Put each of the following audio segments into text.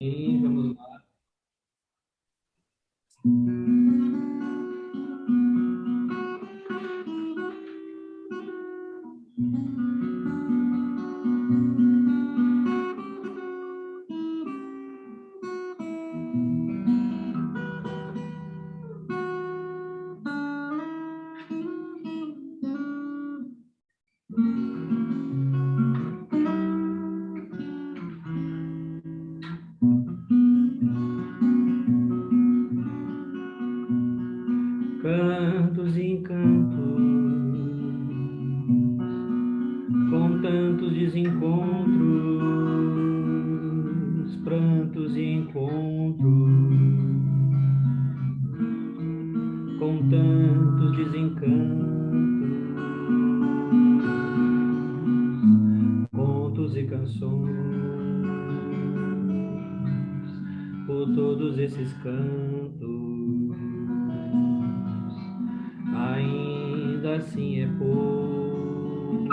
E vamos lá. Cantos e encantos, com tantos desencontros, prantos e encontros, com tantos desencantos, contos e canções, por todos esses cantos, ainda assim é pouco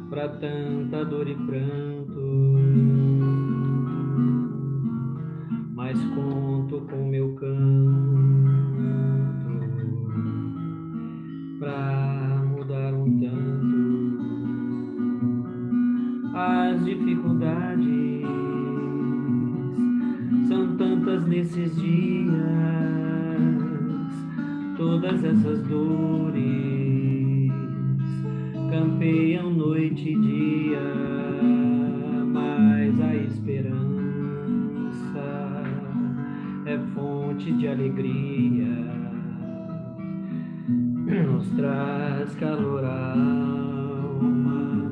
para tanta dor e pranto, mas conto com meu canto para mudar um tanto as dificuldades. São tantas nesses dias, todas essas dores campeiam noite e dia, mas a esperança é fonte de alegria, nos traz calor à alma,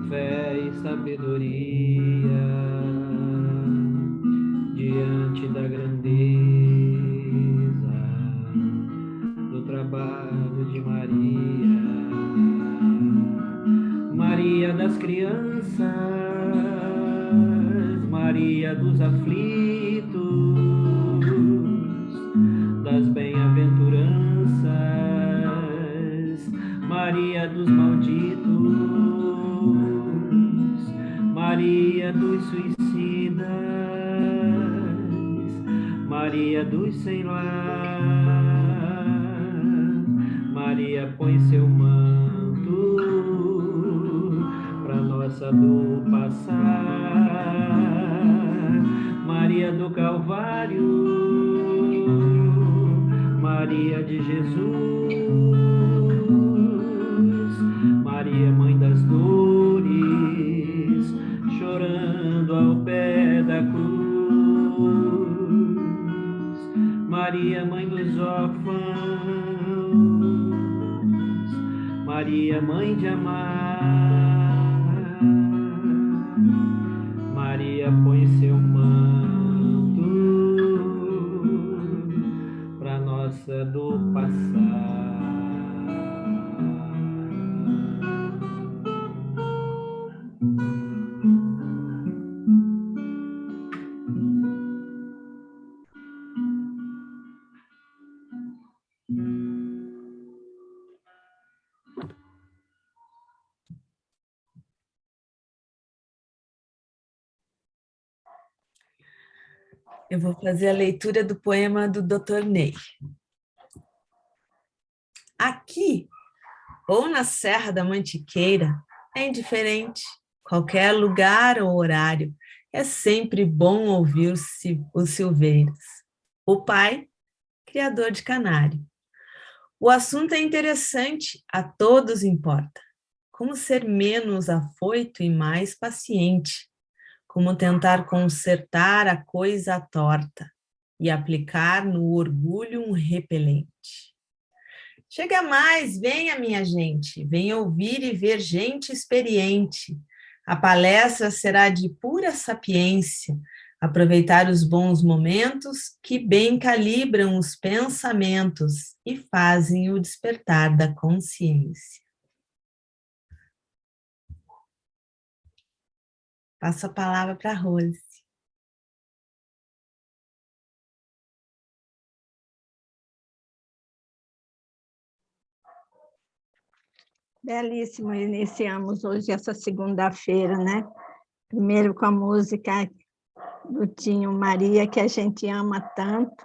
fé e sabedoria diante da grandeza do trabalho de Maria, Maria das crianças, Maria dos aflitos, das bem-aventuranças, Maria dos malditos, Maria dos suicidas, Maria dos sem lar, Maria põe seu manto para nossa dor passar, Maria do Calvário, Maria de Jesus, Maria mãe das dores, chorando ao pé da cruz, Maria mãe dos órfãos, Maria mãe de amar, Maria põe seu manto para nossa dor passar. Eu vou fazer a leitura do poema do Dr. Ney. Aqui, ou na Serra da Mantiqueira, é indiferente. Qualquer lugar ou horário, é sempre bom ouvir os silveiros. O pai, criador de canário. O assunto é interessante, a todos importa. Como ser menos afoito e mais paciente. Como tentar consertar a coisa torta e aplicar no orgulho um repelente. Chega mais, venha minha gente, venha ouvir e ver gente experiente. A palestra será de pura sapiência, aproveitar os bons momentos que bem calibram os pensamentos e fazem o despertar da consciência. Passo a palavra para a Rose. Belíssimo, iniciamos hoje essa segunda-feira, né? Primeiro com a música do Tinho Maria, que a gente ama tanto.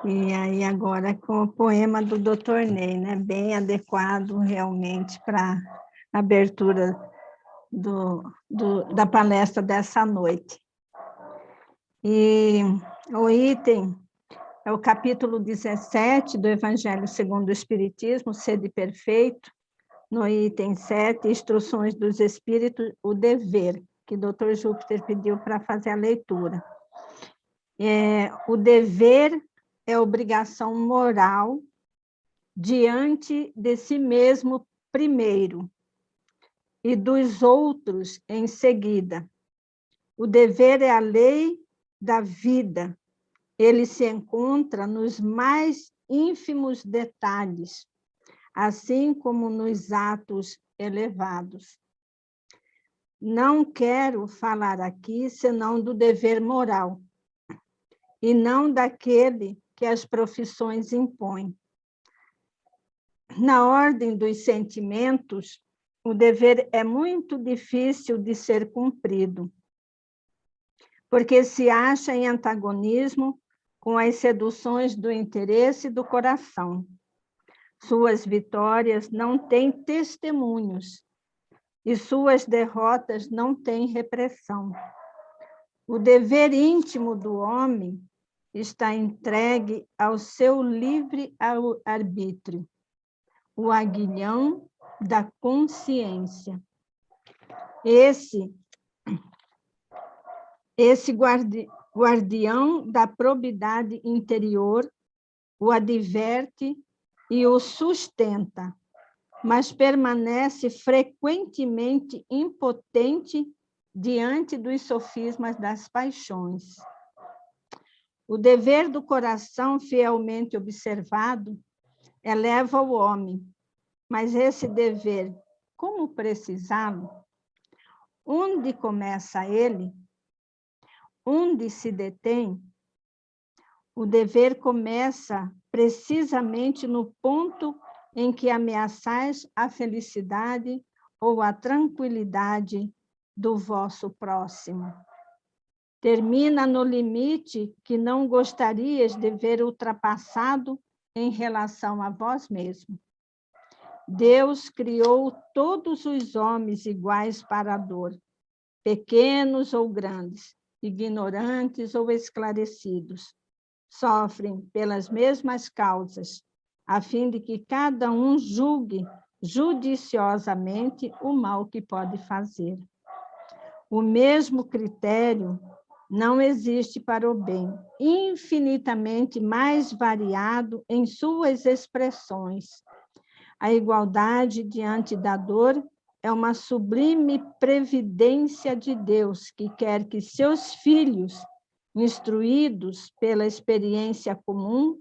E aí agora com o poema do Dr. Ney, né? Bem adequado realmente para a abertura da palestra dessa noite. E o item é o capítulo 17 do Evangelho segundo o Espiritismo, Sede Perfeito, no item 7, Instruções dos Espíritos, o dever, que o Dr. Júpiter pediu para fazer a leitura. O dever é obrigação moral diante de si mesmo primeiro e dos outros em seguida. O dever é a lei da vida. Ele se encontra nos mais ínfimos detalhes, assim como nos atos elevados. Não quero falar aqui senão do dever moral, e não daquele que as profissões impõem. Na ordem dos sentimentos, o dever é muito difícil de ser cumprido, porque se acha em antagonismo com as seduções do interesse e do coração. Suas vitórias não têm testemunhos e suas derrotas não têm repressão. O dever íntimo do homem está entregue ao seu livre arbítrio, o aguilhão da consciência. Esse guardião da probidade interior o adverte e o sustenta, mas permanece frequentemente impotente diante dos sofismas das paixões. O dever do coração fielmente observado eleva o homem, mas esse dever, como precisá-lo? Onde começa ele? Onde se detém? O dever começa precisamente no ponto em que ameaçais a felicidade ou a tranquilidade do vosso próximo. Termina no limite que não gostarias de ver ultrapassado em relação a vós mesmo. Deus criou todos os homens iguais para a dor, pequenos ou grandes, ignorantes ou esclarecidos. Sofrem pelas mesmas causas, a fim de que cada um julgue judiciosamente o mal que pode fazer. O mesmo critério não existe para o bem, infinitamente mais variado em suas expressões. A igualdade diante da dor é uma sublime previdência de Deus, que quer que seus filhos, instruídos pela experiência comum,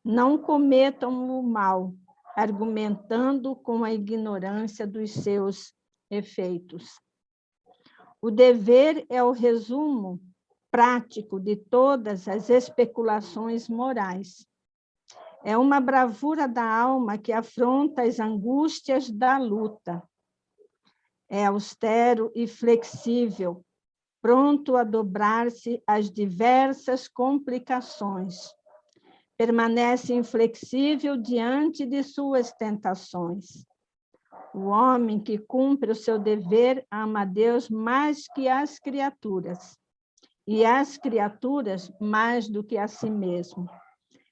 não cometam o mal, argumentando com a ignorância dos seus efeitos. O dever é o resumo prático de todas as especulações morais. É uma bravura da alma que afronta as angústias da luta. É austero e flexível, pronto a dobrar-se às diversas complicações. Permanece inflexível diante de suas tentações. O homem que cumpre o seu dever ama a Deus mais que as criaturas, e as criaturas mais do que a si mesmo.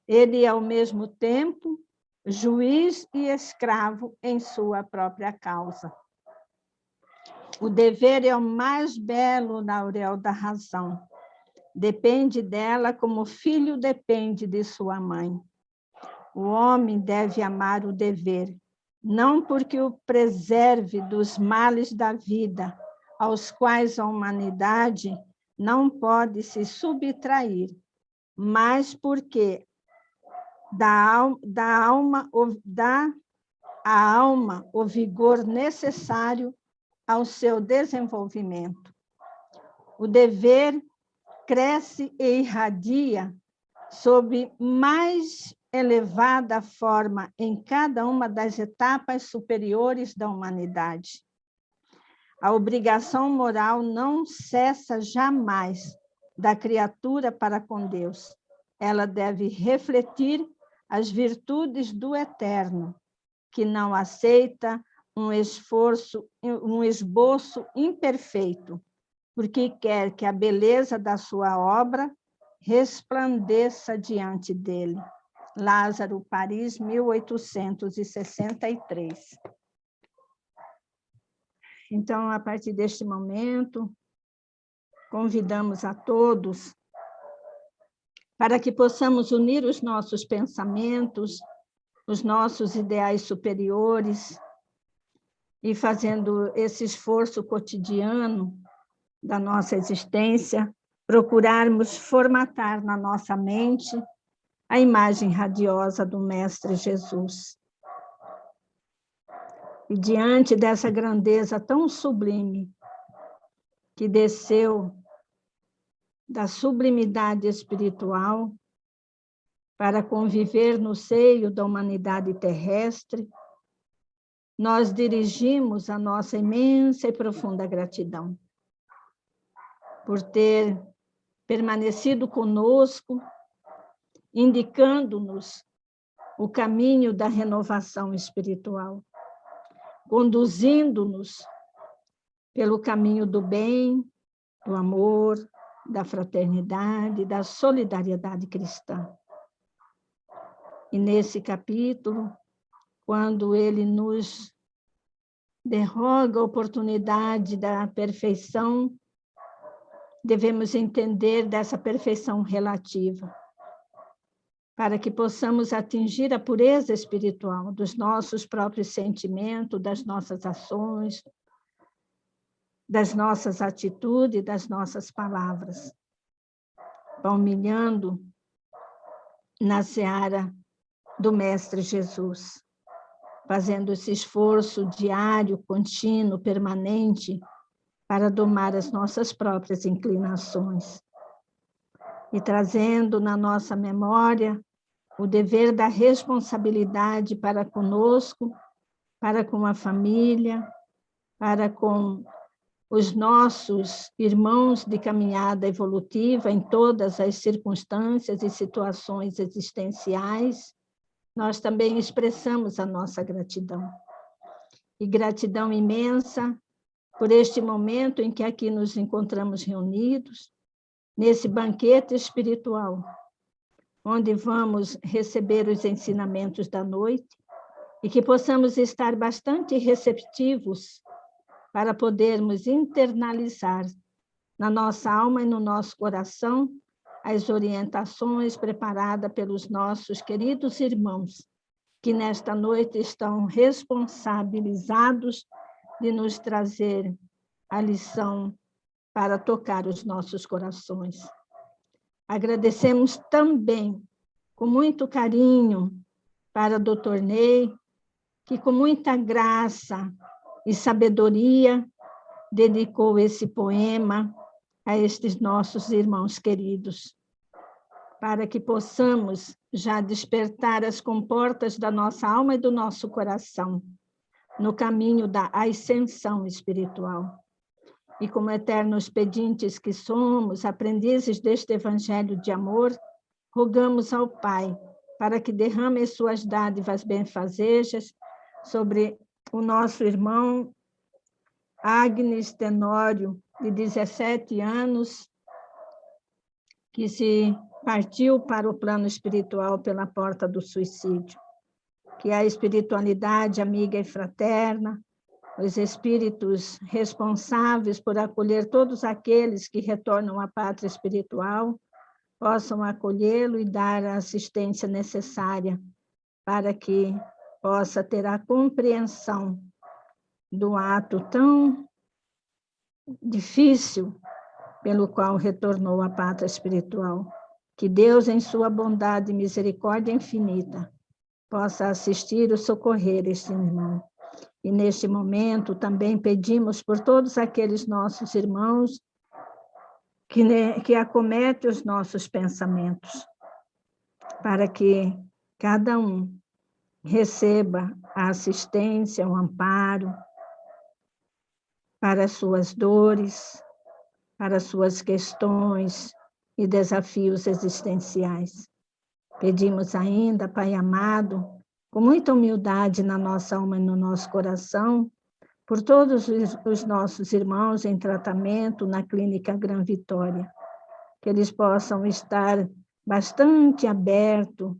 Ele é, ao mesmo tempo, juiz e escravo em sua própria causa. O dever é o mais belo na auréola da razão. Depende dela como o filho depende de sua mãe. O homem deve amar o dever, não porque o preserve dos males da vida, aos quais a humanidade não pode se subtrair, mas porque dá à alma o vigor necessário ao seu desenvolvimento. O dever cresce e irradia sob mais elevada forma em cada uma das etapas superiores da humanidade. A obrigação moral não cessa jamais, da criatura para com Deus. Ela deve refletir as virtudes do Eterno, que não aceita um esboço imperfeito, porque quer que a beleza da sua obra resplandeça diante dele. Lázaro, Paris, 1863. Então, a partir deste momento, convidamos a todos para que possamos unir os nossos pensamentos, os nossos ideais superiores, e fazendo esse esforço cotidiano da nossa existência, procurarmos formatar na nossa mente a imagem radiosa do Mestre Jesus. E diante dessa grandeza tão sublime, que desceu da sublimidade espiritual para conviver no seio da humanidade terrestre, nós dirigimos a nossa imensa e profunda gratidão por ter permanecido conosco, indicando-nos o caminho da renovação espiritual, conduzindo-nos pelo caminho do bem, do amor, da fraternidade, da solidariedade cristã. E nesse capítulo, quando ele nos derroga a oportunidade da perfeição, devemos entender dessa perfeição relativa, para que possamos atingir a pureza espiritual dos nossos próprios sentimentos, das nossas ações, das nossas atitudes, das nossas palavras, palmilhando na seara do Mestre Jesus, fazendo esse esforço diário, contínuo, permanente, para domar as nossas próprias inclinações e trazendo na nossa memória o dever da responsabilidade para conosco, para com a família, para com os nossos irmãos de caminhada evolutiva em todas as circunstâncias e situações existenciais. Nós também expressamos a nossa gratidão. E gratidão imensa por este momento em que aqui nos encontramos reunidos, nesse banquete espiritual, onde vamos receber os ensinamentos da noite, e que possamos estar bastante receptivos para podermos internalizar na nossa alma e no nosso coração as orientações preparadas pelos nossos queridos irmãos, que nesta noite estão responsabilizados de nos trazer a lição para tocar os nossos corações. Agradecemos também, com muito carinho, para o Dr. Ney, que com muita graça e sabedoria dedicou esse poema a estes nossos irmãos queridos, para que possamos já despertar as comportas da nossa alma e do nosso coração, no caminho da ascensão espiritual. E como eternos pedintes que somos, aprendizes deste evangelho de amor, rogamos ao Pai para que derrame as suas dádivas benfazejas sobre o nosso irmão Agnes Tenório, de 17 anos, que se partiu para o plano espiritual pela porta do suicídio. Que a espiritualidade amiga e fraterna, os espíritos responsáveis por acolher todos aqueles que retornam à pátria espiritual, possam acolhê-lo e dar a assistência necessária para que possa ter a compreensão do ato tão difícil pelo qual retornou à pátria espiritual. Que Deus, em sua bondade e misericórdia infinita, possa assistir e socorrer este irmão. E neste momento também pedimos por todos aqueles nossos irmãos que acometem os nossos pensamentos, para que cada um receba a assistência, o amparo para as suas dores, para as suas questões e desafios existenciais. Pedimos ainda, Pai amado, com muita humildade na nossa alma e no nosso coração, por todos os nossos irmãos em tratamento na Clínica Gran Vitória, que eles possam estar bastante abertos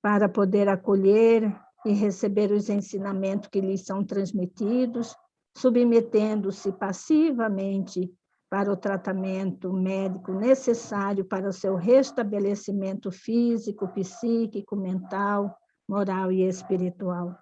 para poder acolher e receber os ensinamentos que lhes são transmitidos, submetendo-se passivamente para o tratamento médico necessário para o seu restabelecimento físico, psíquico, mental, moral e espiritual.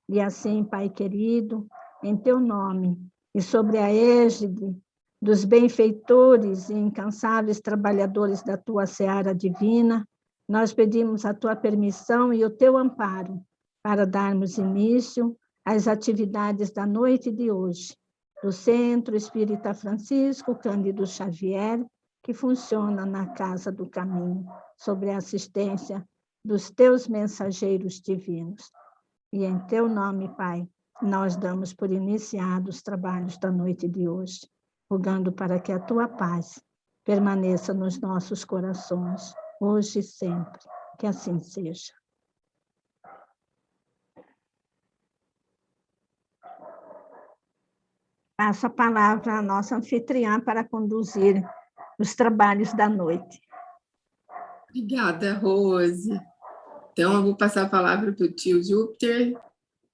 E assim, Pai querido, em teu nome e sobre a égide dos benfeitores e incansáveis trabalhadores da tua seara divina, nós pedimos a tua permissão e o teu amparo para darmos início às atividades da noite de hoje, do Centro Espírita Francisco Cândido Xavier, que funciona na Casa do Caminho, sob a assistência dos teus mensageiros divinos. E em teu nome, Pai, nós damos por iniciados os trabalhos da noite de hoje, rogando para que a tua paz permaneça nos nossos corações, hoje e sempre. Que assim seja. Passo a palavra à nossa anfitriã para conduzir os trabalhos da noite. Obrigada, Rose. Então, eu vou passar a palavra para o tio Júpiter. O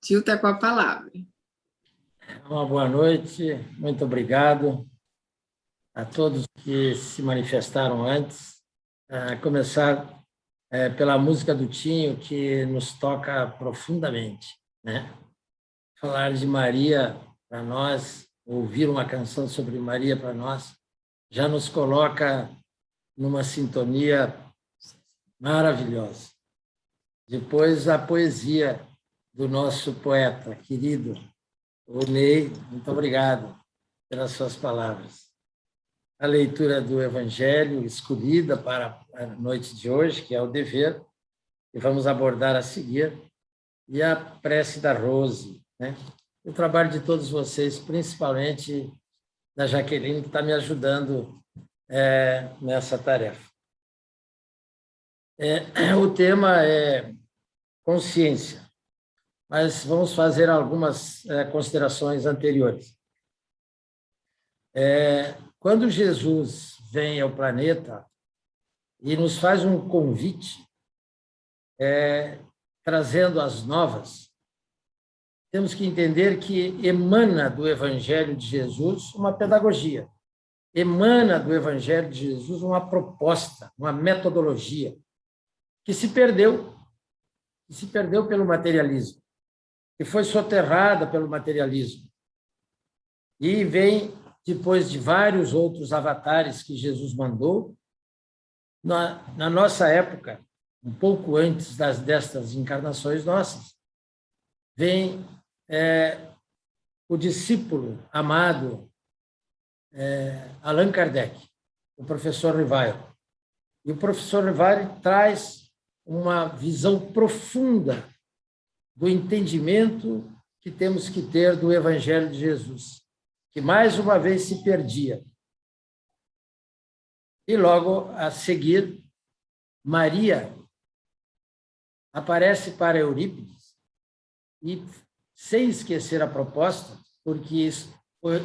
tio está com a palavra. Uma boa noite, muito obrigado a todos que se manifestaram antes. A começar pela música do Tinho, que nos toca profundamente, né? Falar de Maria para nós, ouvir uma canção sobre Maria para nós, já nos coloca numa sintonia maravilhosa. Depois, a poesia do nosso poeta querido, o Ney, muito obrigado pelas suas palavras. A leitura do Evangelho escolhida para a noite de hoje, que é o dever, que vamos abordar a seguir, e a prece da Rose, né? O trabalho de todos vocês, principalmente da Jaqueline, que está me ajudando nessa tarefa. O tema é consciência, mas vamos fazer algumas considerações anteriores. Quando Jesus vem ao planeta e nos faz um convite, trazendo as novas, temos que entender que emana do Evangelho de Jesus uma pedagogia, emana do Evangelho de Jesus uma proposta, uma metodologia, que se perdeu pelo materialismo, que foi soterrada pelo materialismo. E vem, depois de vários outros avatares que Jesus mandou, na nossa época, um pouco antes destas encarnações nossas, vem o discípulo amado Allan Kardec, o professor Rivard. E o professor Rivard traz uma visão profunda do entendimento que temos que ter do Evangelho de Jesus, que mais uma vez se perdia. E logo a seguir, Maria aparece para Eurípides, e sem esquecer a proposta, porque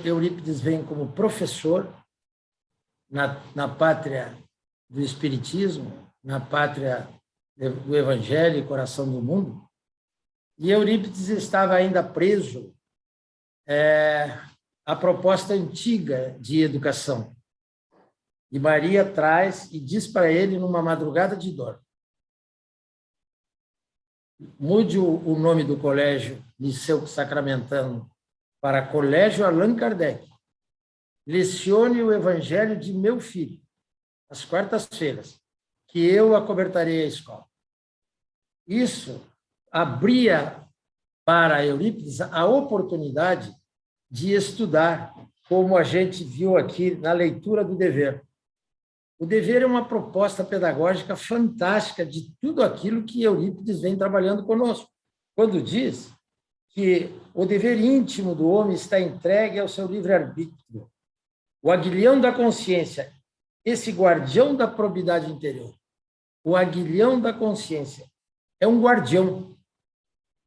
Eurípides vem como professor na pátria do Espiritismo, na pátria do Evangelho e coração do mundo, e Eurípides estava ainda preso à proposta antiga de educação. E Maria traz e diz para ele, numa madrugada de dor: mude o nome do colégio Liceu Sacramentano para Colégio Allan Kardec. Lecione o Evangelho de meu filho, às quartas-feiras, que eu acobertarei a escola. Isso abria para Eurípides a oportunidade de estudar, como a gente viu aqui na leitura do dever. O dever é uma proposta pedagógica fantástica de tudo aquilo que Eurípides vem trabalhando conosco, quando diz que o dever íntimo do homem está entregue ao seu livre-arbítrio. O aguilhão da consciência esse guardião da probidade interior, o aguilhão da consciência, é um guardião,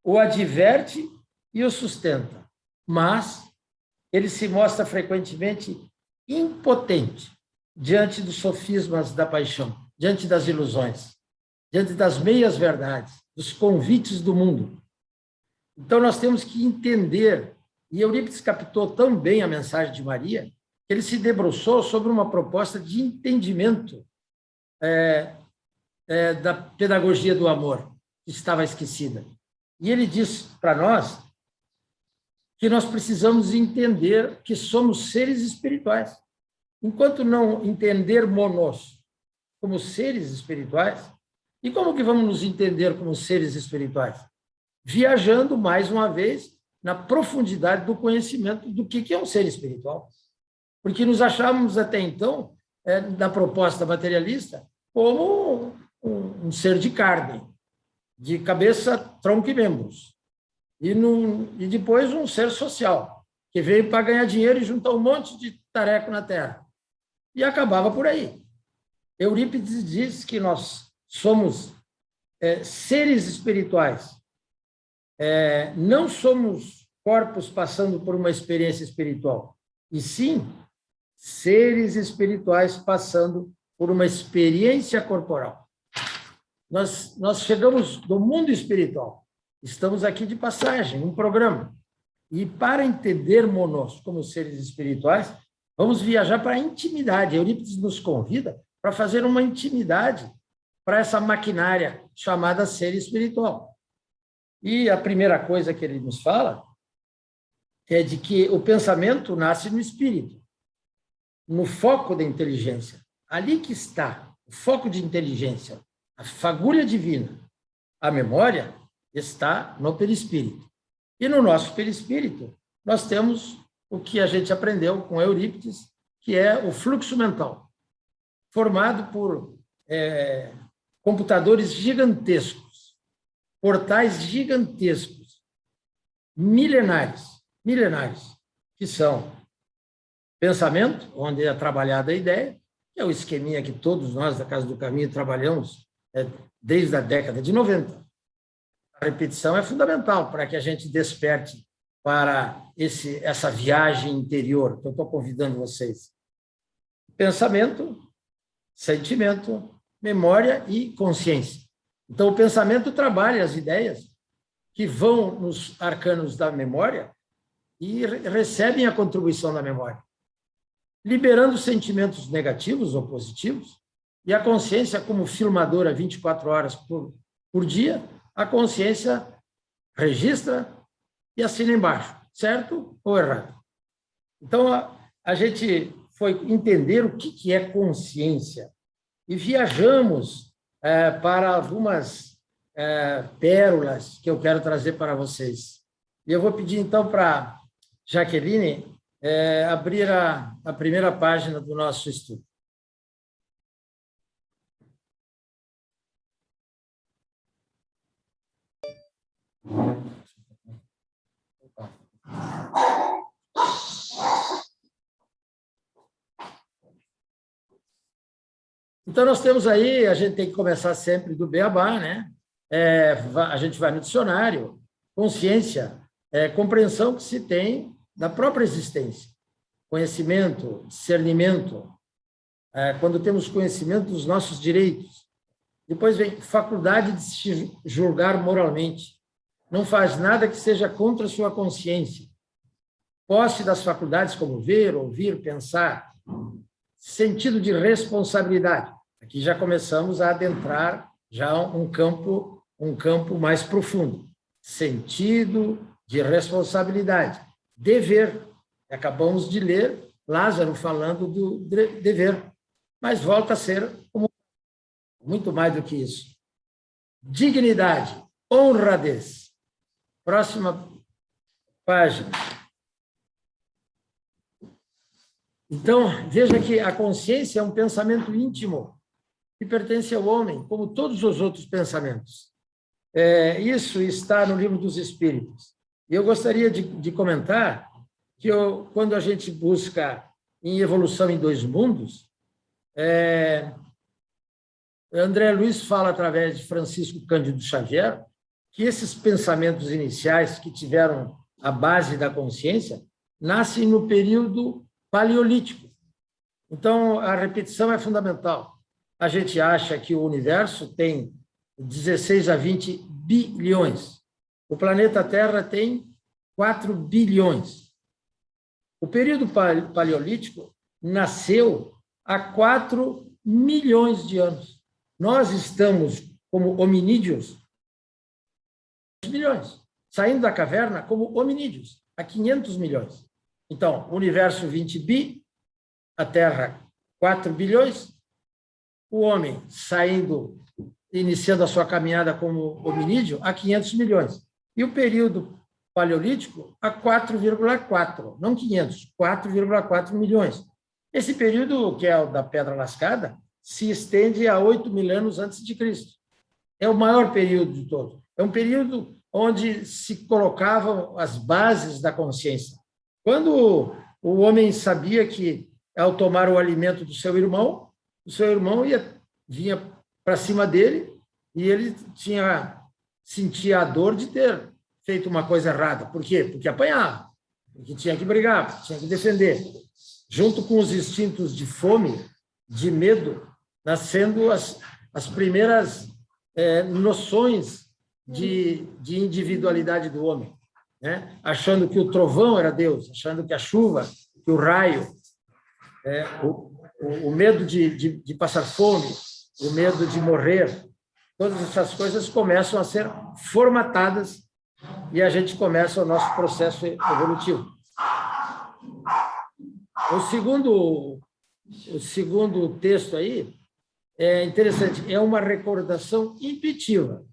o adverte e o sustenta, mas ele se mostra frequentemente impotente diante dos sofismas da paixão, diante das ilusões, diante das meias-verdades, dos convites do mundo. Então, nós temos que entender, e Eurípides captou tão bem a mensagem de Maria, que ele se debruçou sobre uma proposta de entendimento da pedagogia do amor, que estava esquecida. E ele diz para nós que nós precisamos entender que somos seres espirituais. Enquanto não entendermos-nos como seres espirituais, e como que vamos nos entender como seres espirituais? Viajando, mais uma vez, na profundidade do conhecimento do que é um ser espiritual. Porque nos achávamos até então, na proposta materialista, como um ser de carne, de cabeça, tronco e membros. E depois um ser social, que veio para ganhar dinheiro e juntar um monte de tareco na Terra. E acabava por aí. Eurípides diz que nós somos seres espirituais. Não somos corpos passando por uma experiência espiritual, e sim seres espirituais passando por uma experiência corporal. Nós chegamos do mundo espiritual, estamos aqui de passagem, um programa. E para entendermos-nos como seres espirituais, vamos viajar para a intimidade. Eurípides nos convida para fazer uma intimidade para essa maquinária chamada ser espiritual. E a primeira coisa que ele nos fala é de que o pensamento nasce no espírito, no foco da inteligência. Ali que está o foco de inteligência, a fagulha divina. A memória está no perispírito. E no nosso perispírito, nós temos o que a gente aprendeu com Eurípides, que é o fluxo mental, formado por computadores gigantescos, portais gigantescos, milenares, que são pensamento, onde é trabalhada a ideia, que é o esqueminha que todos nós da Casa do Caminho trabalhamos desde a década de 90. A repetição é fundamental para que a gente desperte para essa viagem interior que eu estou convidando vocês. Pensamento, sentimento, memória e consciência. Então, o pensamento trabalha as ideias que vão nos arcanos da memória e recebem a contribuição da memória, liberando sentimentos negativos ou positivos, e a consciência, como filmadora 24 horas por dia, a consciência registra e assina embaixo, certo ou errado. Então, a gente foi entender o que é consciência e viajamos para algumas pérolas que eu quero trazer para vocês. E eu vou pedir, então, para Jaqueline abrir a primeira página do nosso estudo. Então, nós temos aí, a gente tem que começar sempre do beabá, né? A gente vai no dicionário, consciência, compreensão que se tem da própria existência, conhecimento, discernimento, quando temos conhecimento dos nossos direitos. Depois vem faculdade de se julgar moralmente. Não faz nada que seja contra a sua consciência. Posse das faculdades como ver, ouvir, pensar. Sentido de responsabilidade. Aqui já começamos a adentrar já um campo mais profundo. Sentido de responsabilidade. Dever. Acabamos de ler Lázaro falando do dever, mas volta a ser muito mais do que isso. Dignidade, honradez. Próxima página. Então, veja que a consciência é um pensamento íntimo que pertence ao homem, como todos os outros pensamentos. Isso está no Livro dos Espíritos. E eu gostaria de comentar que quando a gente busca em Evolução em Dois Mundos, André Luiz fala, através de Francisco Cândido Xavier, que esses pensamentos iniciais que tiveram a base da consciência nascem no período paleolítico. Então, a repetição é fundamental. A gente acha que o universo tem 16 a 20 bilhões. O planeta Terra tem 4 bilhões. O período paleolítico nasceu há 4 milhões de anos. Nós estamos, como hominídeos, milhões, saindo da caverna como hominídeos, há 500 milhões. Então, o universo 20 bi, a Terra 4 bilhões, o homem saindo, iniciando a sua caminhada como hominídeo, há 500 milhões. E o período paleolítico a 4,4, não 500, 4,4 milhões. Esse período, que é o da Pedra Lascada, se estende a 8 mil anos antes de Cristo. É o maior período de todos. É um período onde se colocavam as bases da consciência. Quando o homem sabia que, ao tomar o alimento do seu irmão, o seu irmão vinha para cima dele e ele sentia a dor de ter feito uma coisa errada. Por quê? Porque apanhava, porque tinha que brigar, porque tinha que defender. Junto com os instintos de fome, de medo, nascendo as primeiras noções de individualidade do homem, né? Achando que o trovão era Deus, achando que a chuva, que o raio, o medo de passar fome, o medo de morrer, todas essas coisas começam a ser formatadas e a gente começa o nosso processo evolutivo. O segundo texto aí é interessante, é uma recordação intuitiva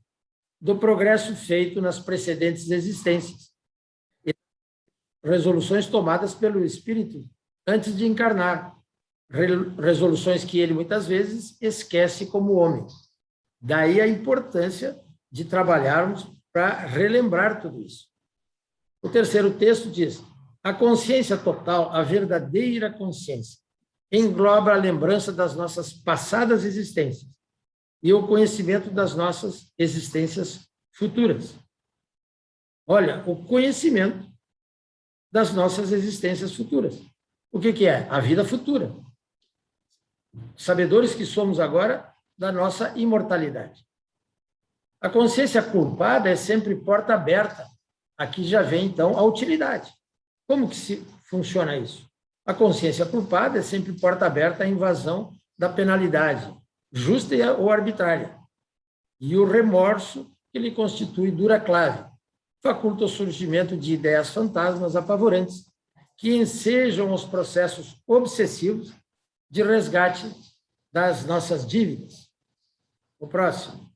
do progresso feito nas precedentes existências, resoluções tomadas pelo Espírito antes de encarnar, resoluções que ele muitas vezes esquece como homem. Daí a importância de trabalharmos para relembrar tudo isso. O terceiro texto diz: a consciência total, a verdadeira consciência, engloba a lembrança das nossas passadas existências e o conhecimento das nossas existências futuras. Olha, o conhecimento das nossas existências futuras. O que é? A vida futura. Sabedores que somos agora da nossa imortalidade. A consciência culpada é sempre porta aberta. Aqui já vem, então, a utilidade. Como que funciona isso? A consciência culpada é sempre porta aberta à invasão da penalidade, justa ou arbitrária. E o remorso, que lhe constitui dura clave, faculta o surgimento de ideias fantasmas apavorantes, que ensejam os processos obsessivos de resgate das nossas dívidas. O próximo.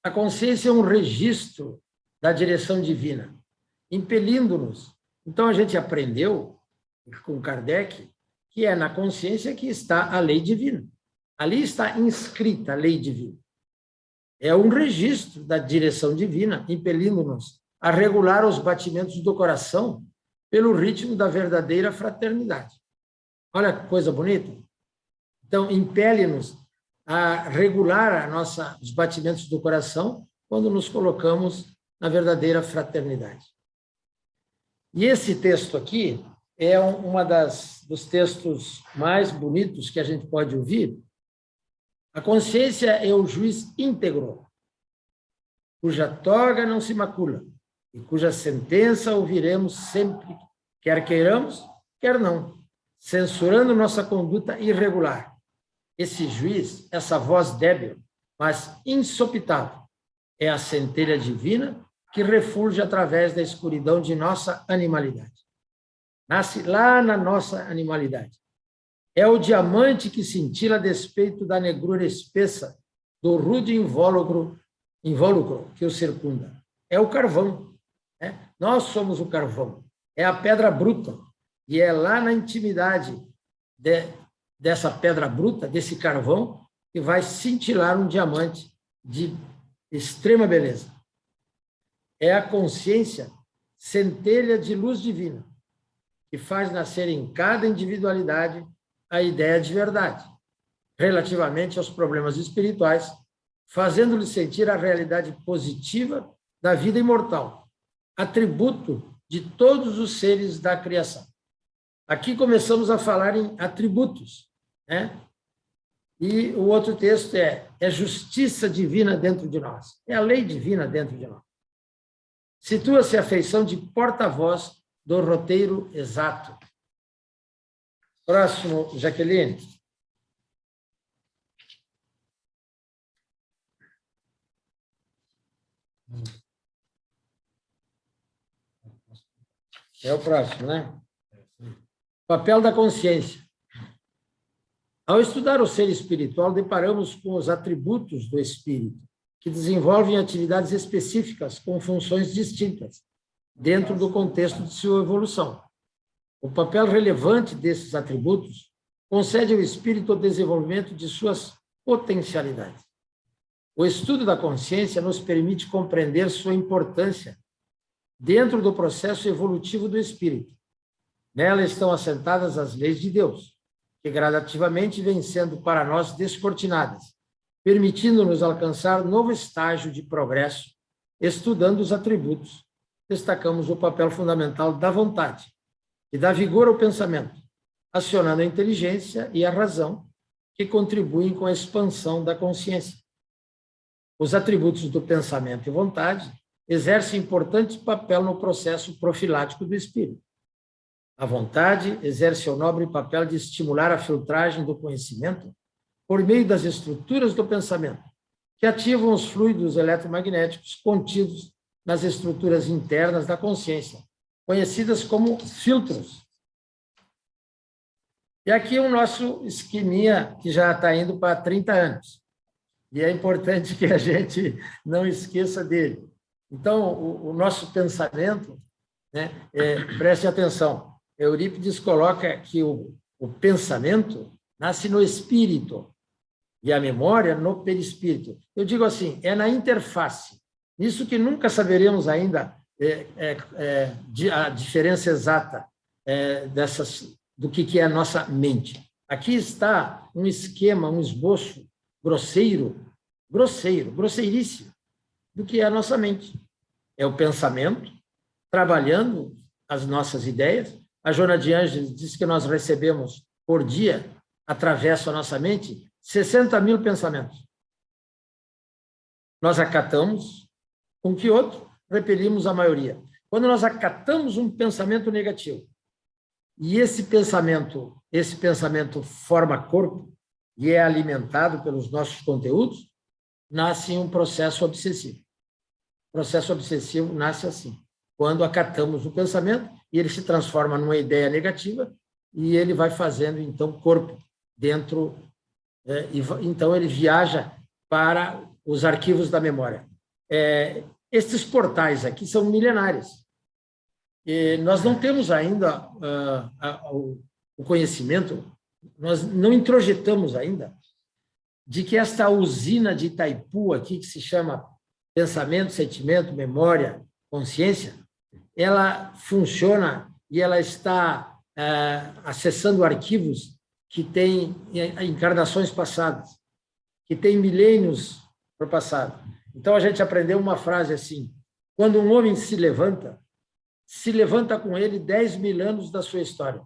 A consciência é um registro da direção divina, impelindo-nos. Então, a gente aprendeu com Kardec que é na consciência que está a lei divina. Ali está inscrita a lei divina. É um registro da direção divina, impelindo-nos a regular os batimentos do coração pelo ritmo da verdadeira fraternidade. Olha que coisa bonita. Então, impele-nos a regular os batimentos do coração quando nos colocamos na verdadeira fraternidade. E esse texto aqui é dos textos mais bonitos que a gente pode ouvir. A consciência é o juiz íntegro, cuja toga não se macula e cuja sentença ouviremos sempre, quer queiramos, quer não, censurando nossa conduta irregular. Esse juiz, essa voz débil, mas insopitável, é a centelha divina que refulge através da escuridão de nossa animalidade. Nasce lá na nossa animalidade. É o diamante que cintila a despeito da negrura espessa do rude invólucro que o circunda. É o carvão. Né? Nós somos o carvão. É a pedra bruta. E é lá na intimidade dessa pedra bruta, desse carvão, que vai cintilar um diamante de extrema beleza. É a consciência, centelha de luz divina, que faz nascer em cada individualidade a ideia de verdade, relativamente aos problemas espirituais, fazendo-lhe sentir a realidade positiva da vida imortal, atributo de todos os seres da criação. Aqui começamos a falar em atributos, né? E o outro texto é justiça divina dentro de nós, é a lei divina dentro de nós. Situa-se a feição de porta-voz do roteiro exato. Próximo, Jaqueline. É o próximo, né? Papel da consciência. Ao estudar o ser espiritual, deparamos com os atributos do espírito, que desenvolvem atividades específicas com funções distintas, dentro do contexto de sua evolução. O papel relevante desses atributos concede ao espírito o desenvolvimento de suas potencialidades. O estudo da consciência nos permite compreender sua importância dentro do processo evolutivo do espírito. Nela estão assentadas as leis de Deus, que gradativamente vêm sendo para nós descortinadas, permitindo-nos alcançar novo estágio de progresso, estudando os atributos. Destacamos o papel fundamental da vontade, que dá vigor ao pensamento, acionando a inteligência e a razão, que contribuem com a expansão da consciência. Os atributos do pensamento e vontade exercem importante papel no processo profilático do espírito. A vontade exerce o nobre papel de estimular a filtragem do conhecimento por meio das estruturas do pensamento, que ativam os fluidos eletromagnéticos contidos nas estruturas internas da consciência, conhecidas como filtros. E aqui o nosso esqueminha, que já está indo para 30 anos. E é importante que a gente não esqueça dele. Então, o nosso pensamento, né, preste atenção, Eurípides coloca que o pensamento nasce no espírito e a memória no perispírito. Eu digo assim, é na interface. Isso que nunca saberemos ainda a diferença exata do que é a nossa mente. Aqui está um esquema, um esboço grosseiríssimo, do que é a nossa mente. É o pensamento trabalhando as nossas ideias. A Joana de Ângeles diz que nós recebemos, por dia, através da nossa mente, 60.000 pensamentos. Nós acatamos um que outro, repelimos a maioria. Quando nós acatamos um pensamento negativo, e esse pensamento forma corpo e é alimentado pelos nossos conteúdos, nasce um processo obsessivo. O processo obsessivo nasce assim, quando acatamos o pensamento e ele se transforma numa ideia negativa e ele vai fazendo, então, corpo dentro, então ele viaja para os arquivos da memória. Estes portais aqui são milenares. E nós não temos ainda o conhecimento, nós não introjetamos ainda de que esta usina de Itaipu aqui, que se chama pensamento, sentimento, memória, consciência, ela funciona e ela está acessando arquivos que têm encarnações passadas, que têm milênios para o passado. Então, a gente aprendeu uma frase assim, quando um homem se levanta com ele 10.000 anos da sua história.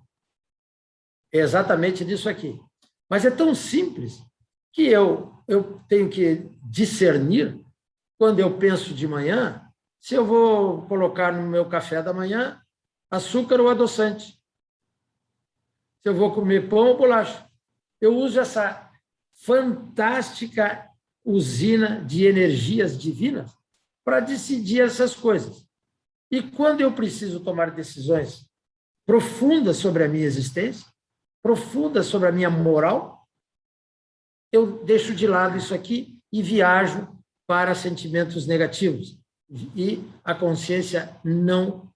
É exatamente disso aqui. Mas é tão simples que eu tenho que discernir, quando eu penso de manhã, se eu vou colocar no meu café da manhã açúcar ou adoçante. Se eu vou comer pão ou bolacha. Eu uso essa fantástica usina de energias divinas para decidir essas coisas. E quando eu preciso tomar decisões profundas sobre a minha existência, profundas sobre a minha moral, eu deixo de lado isso aqui e viajo para sentimentos negativos. E a consciência não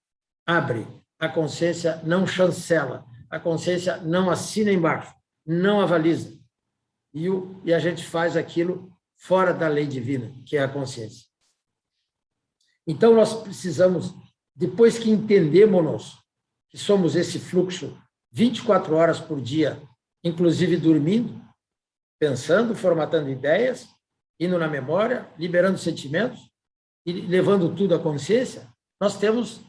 abre, a consciência não chancela, a consciência não assina embaixo, não avaliza. E a gente faz aquilo fora da lei divina, que é a consciência. Então, nós precisamos, depois que entendemos que somos esse fluxo 24 horas por dia, inclusive dormindo, pensando, formatando ideias, indo na memória, liberando sentimentos e levando tudo à consciência, nós temos,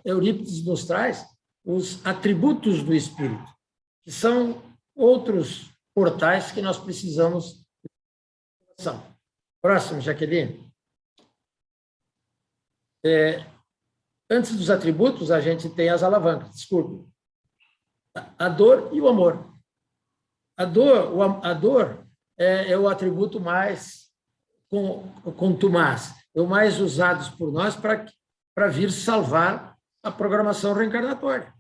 Eurípides nos traz os atributos do espírito, que são outros portais que nós precisamos. Próximo, Jaqueline. Antes dos atributos, a gente tem as alavancas, desculpe. A dor e o amor. A dor é o atributo mais contumaz, é o mais usado por nós para vir salvar a programação reencarnatória.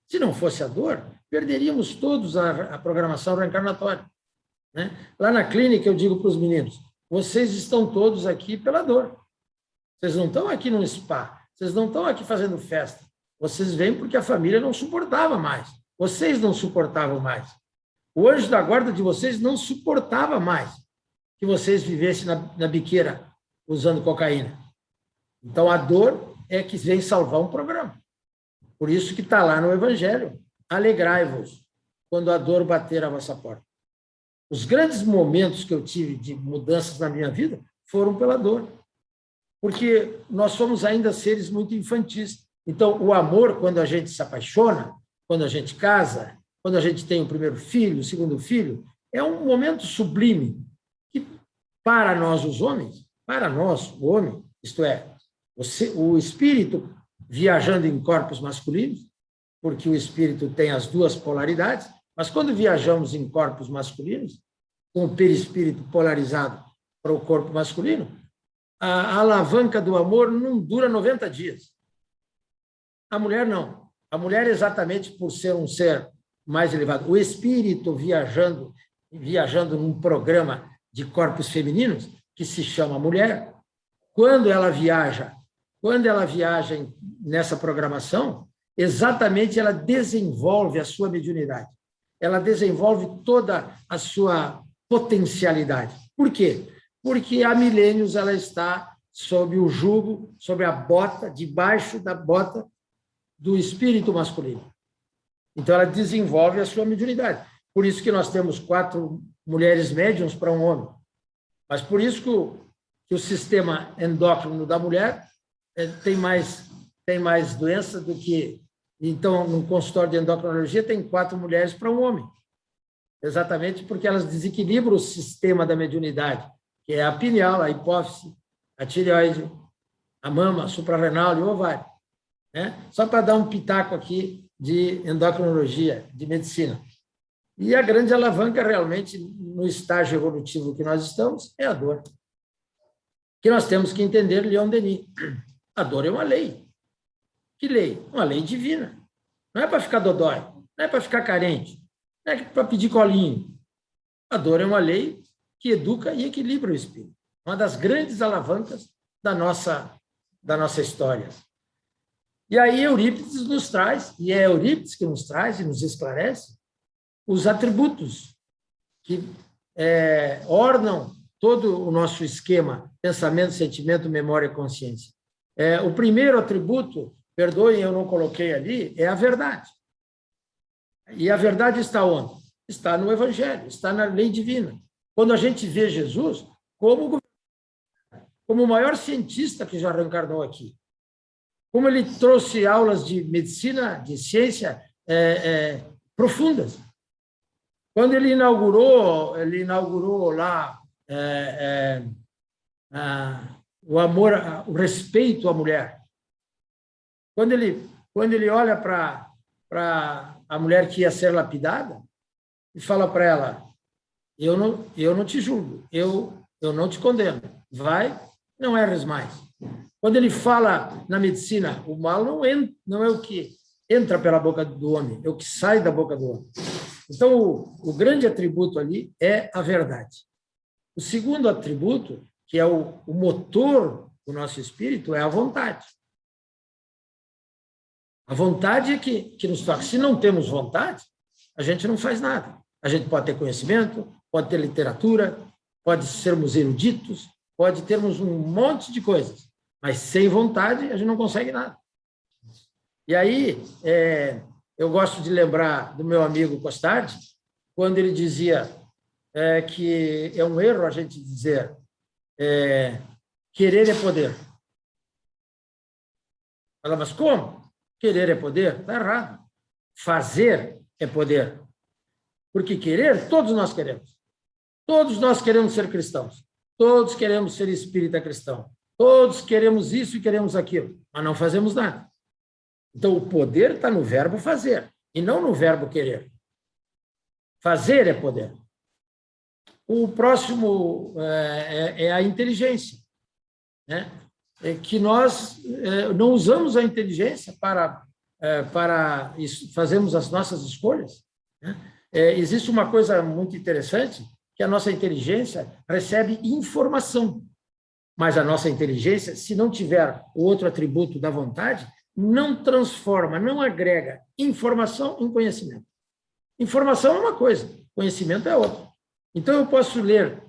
Se não fosse a dor, perderíamos todos a programação reencarnatória, né? Lá na clínica, eu digo para os meninos, vocês estão todos aqui pela dor. Vocês não estão aqui no spa, vocês não estão aqui fazendo festa. Vocês vêm porque a família não suportava mais. Vocês não suportavam mais. O anjo da guarda de vocês não suportava mais que vocês vivessem na biqueira usando cocaína. Então, a dor é que vem salvar um programa. Por isso que está lá no Evangelho. Alegrai-vos quando a dor bater à vossa porta. Os grandes momentos que eu tive de mudanças na minha vida foram pela dor. Porque nós somos ainda seres muito infantis. Então, o amor, quando a gente se apaixona, quando a gente casa, quando a gente tem o primeiro filho, o segundo filho, é um momento sublime que, para nós, os homens, para nós, o homem, isto é, o espírito viajando em corpos masculinos, porque o espírito tem as duas polaridades, mas quando viajamos em corpos masculinos, com o perispírito polarizado para o corpo masculino, a alavanca do amor não dura 90 dias. A mulher não. A mulher, exatamente por ser um ser mais elevado, o espírito viajando num programa de corpos femininos, que se chama mulher, quando ela viaja nessa programação, exatamente ela desenvolve a sua mediunidade, ela desenvolve toda a sua potencialidade. Por quê? Porque há milênios ela está sob o jugo, sob a bota, debaixo da bota do espírito masculino. Então, ela desenvolve a sua mediunidade. Por isso que nós temos 4 mulheres médiums para um homem. Mas por isso que o sistema endócrino da mulher tem mais doença do que... Então, no consultório de endocrinologia, tem 4 mulheres para um homem. Exatamente porque elas desequilibram o sistema da mediunidade, que é a pineal, a hipófise, a tireoide, a mama, a suprarrenal e o ovário. Né? Só para dar um pitaco aqui de endocrinologia, de medicina. E a grande alavanca, realmente, no estágio evolutivo que nós estamos, é a dor. Que nós temos que entender Leon Denis. A dor é uma lei. Que lei? Uma lei divina. Não é para ficar dodói, não é para ficar carente, não é para pedir colinho. A dor é uma lei que educa e equilibra o espírito. Uma das grandes alavancas da nossa história. E aí Eurípides nos traz, e é Eurípides que nos traz e nos esclarece, os atributos que ornam todo o nosso esquema, pensamento, sentimento, memória e consciência. O primeiro atributo, perdoem, eu não coloquei ali, é a verdade. E a verdade está onde? Está no Evangelho, está na lei divina. Quando a gente vê Jesus como o maior cientista que já reencarnou aqui, como ele trouxe aulas de medicina, de ciência profundas. Quando ele inaugurou lá o amor, o respeito à mulher. Quando ele olha para a mulher que ia ser lapidada e fala para ela, eu não te julgo, eu não te condeno, vai, não erres mais. Quando ele fala na medicina, o mal não é o que entra pela boca do homem, é o que sai da boca do homem. Então, o grande atributo ali é a verdade. O segundo atributo, que é o motor do nosso espírito, é a vontade. A vontade é que nos toca. Se não temos vontade, a gente não faz nada. A gente pode ter conhecimento, pode ter literatura, pode sermos eruditos, pode termos um monte de coisas. Mas sem vontade, a gente não consegue nada. E aí, eu gosto de lembrar do meu amigo Costardi, quando ele dizia que é um erro a gente dizer querer é poder. Fala, mas como? Querer é poder? Está errado. Fazer é poder. Porque querer, todos nós queremos. Todos nós queremos ser cristãos. Todos queremos ser espírita cristão. Todos queremos isso e queremos aquilo, mas não fazemos nada. Então, o poder está no verbo fazer, e não no verbo querer. Fazer é poder. O próximo é a inteligência, né? Que nós não usamos a inteligência para fazermos as nossas escolhas, né? Existe uma coisa muito interessante, que a nossa inteligência recebe informação, mas a nossa inteligência, se não tiver o outro atributo da vontade, não transforma, não agrega informação em conhecimento. Informação é uma coisa, conhecimento é outra. Então, eu posso ler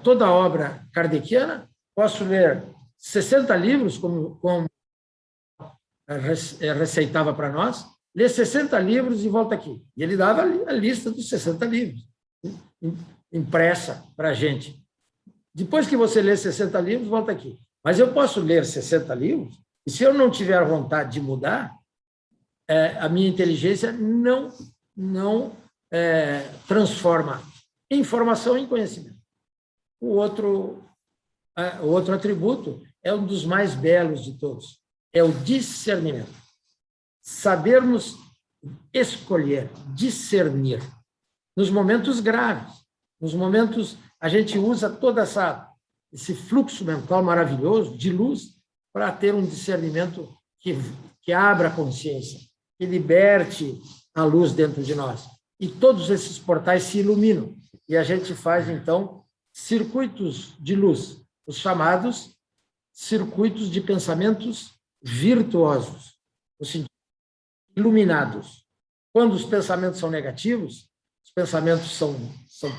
toda a obra kardeciana, posso ler 60 livros, como receitava para nós, ler 60 livros e volta aqui. E ele dava a lista dos 60 livros, impressa para a gente. Depois que você lê 60 livros, volta aqui. Mas eu posso ler 60 livros, e se eu não tiver vontade de mudar, a minha inteligência não transforma informação em conhecimento. O outro atributo é um dos mais belos de todos, é o discernimento. Sabermos escolher, discernir. Nos momentos graves, nos momentos a gente usa todo esse fluxo mental maravilhoso de luz para ter um discernimento que abra a consciência, que liberte a luz dentro de nós. E todos esses portais se iluminam. E a gente faz, então, circuitos de luz, os chamados circuitos de pensamentos virtuosos, no sentido iluminados. Quando os pensamentos são negativos, os pensamentos são